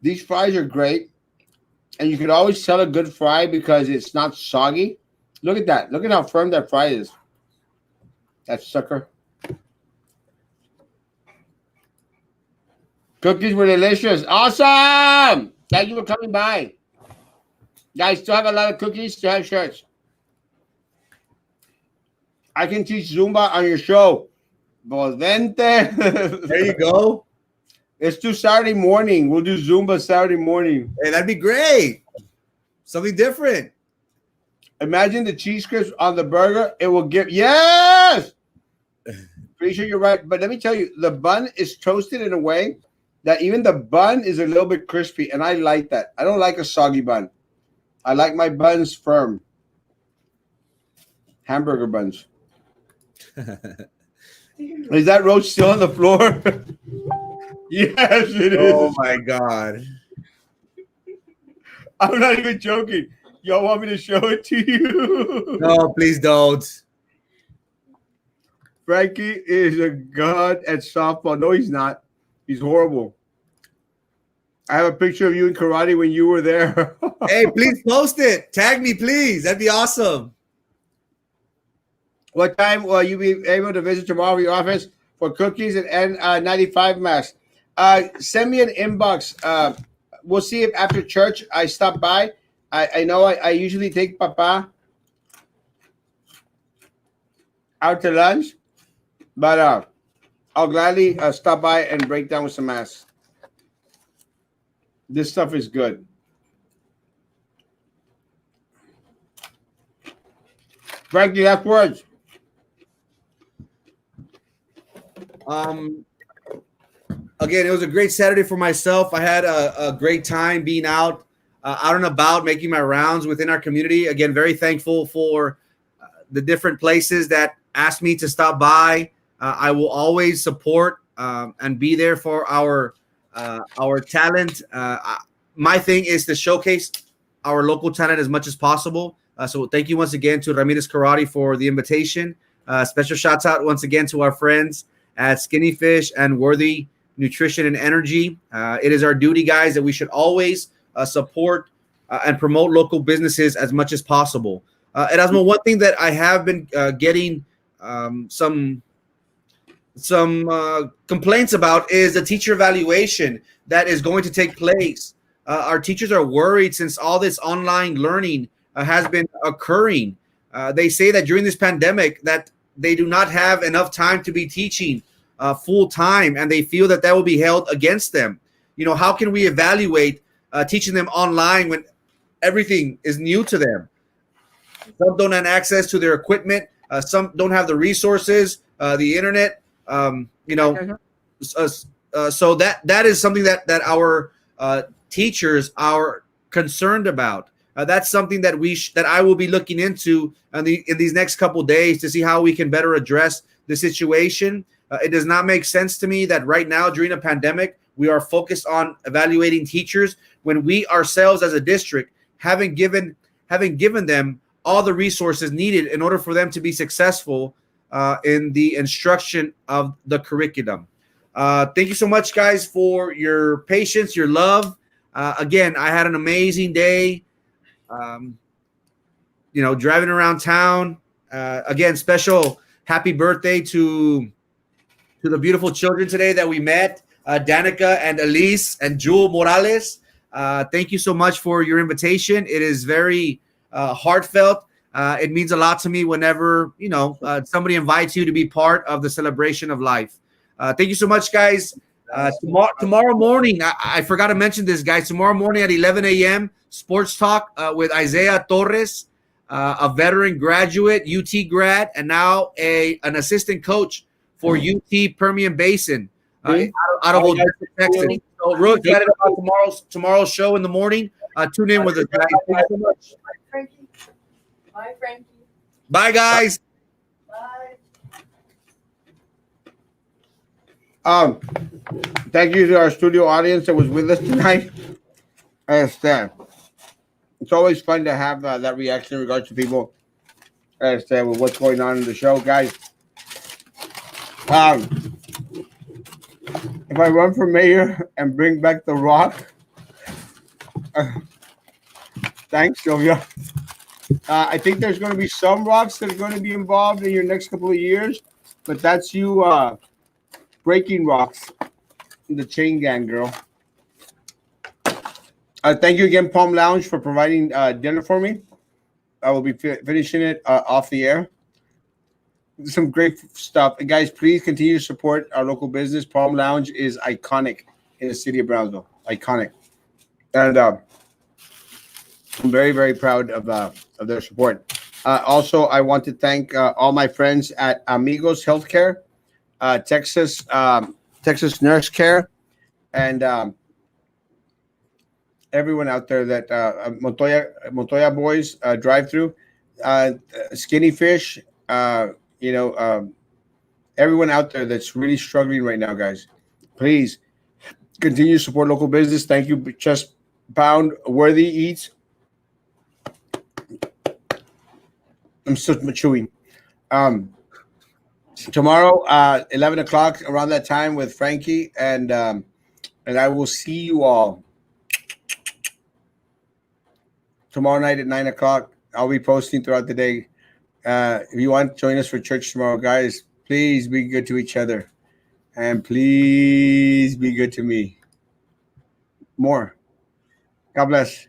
These fries are great, and you can always tell a good fry because it's not soggy. Look at that. Look at how firm that fry is. That sucker. Cookies were delicious. Awesome. Thank you for coming by. Guys, still have a lot of cookies, still have shirts. I can teach Zumba on your show. Pues vente. There you go. It's due Saturday morning. We'll do Zumba Saturday morning. Hey, that'd be great. Something different. Imagine the cheese crisp on the burger. It will give. Yes. Pretty sure you're right. But let me tell you, the bun is toasted in a way that even the bun is a little bit crispy. And I like that. I don't like a soggy bun. I like my buns firm. Hamburger buns. Is that roach still on the floor? Yes, it is. Oh my God. I'm not even joking. Y'all want me to show it to you? No, please don't. Frankie is a god at softball. No, he's not. He's horrible. I have a picture of you in karate when you were there. Hey, please post it. Tag me, please. That'd be awesome. What time will you be able to visit tomorrow your office for cookies and N95 masks? Send me an inbox. We'll see if after church I stop by. I know I usually take Papa out to lunch, but I'll gladly stop by and break down with some masks. This stuff is good. Frankie, last words. Again, it was a great Saturday for myself. I had a great time being out and about, making my rounds within our community. Again, very thankful for the different places that asked me to stop by. I will always support and be there for our talent. My thing is to showcase our local talent as much as possible. So thank you once again to Ramirez Karate for the invitation. Special shouts out once again to our friends at Skinny Fish and Worthy Nutrition and Energy. It is our duty, guys, that we should always support and promote local businesses as much as possible. Erasmo, one thing that I have been getting some complaints about is the teacher evaluation that is going to take place. Our teachers are worried since all this online learning has been occurring. They say that during this pandemic that they do not have enough time to be teaching full time, and they feel that will be held against them. You know, how can we evaluate teaching them online when everything is new to them? Some don't have access to their equipment. Some don't have the resources, the internet. So that is something that our teachers are concerned about. That's something that that I will be looking into in these next couple of days to see how we can better address the situation. It does not make sense to me that right now during a pandemic we are focused on evaluating teachers when we ourselves as a district haven't given them all the resources needed in order for them to be successful in the instruction of the curriculum. Thank you so much, guys, for your patience, your love. Again, I had an amazing day. Driving around town. Again, special happy birthday to the beautiful children today that we met, Danica and Elise and Jewel Morales. Thank you so much for your invitation. It is very heartfelt. It means a lot to me whenever somebody invites you to be part of the celebration of life. Thank you so much, guys. Tomorrow morning, I forgot to mention this, guys. Tomorrow morning at 11 a.m., Sports Talk with Isaiah Torres, a veteran graduate, UT grad, and now an assistant coach for UT Permian Basin out of Odessa, Texas. So real excited about tomorrow's show in the morning. Tune in with us, guys. Thank you so much. Bye, Frankie. Bye, Frankie. Bye, guys. Thank you to our studio audience that was with us tonight. It's always fun to have that reaction in regards to people with what's going on in the show, guys. If I run for mayor and bring back The Rock, thanks, Sylvia. I think there's going to be some rocks that are going to be involved in your next couple of years, but that's you breaking rocks, the chain gang girl. Thank you again, Palm Lounge, for providing dinner for me. I will be finishing it off the air. Some great stuff. And guys, please continue to support our local business. Palm Lounge is iconic in the city of Brownsville. Iconic. And I'm very, very proud of their support. Also, I want to thank all my friends at Amigos Healthcare, Texas Nurse Care, and everyone out there that Montoya Boys drive through, Skinny Fish, everyone out there that's really struggling right now, guys. Please continue to support local business. Thank you, Chest Pound Worthy Eats. I'm still chewing. Tomorrow, 11 o'clock, around that time with Frankie, and I will see you all tomorrow night at 9 o'clock. I'll be posting throughout the day. If you want to join us for church tomorrow, guys, please be good to each other. And please be good to me. More. God bless.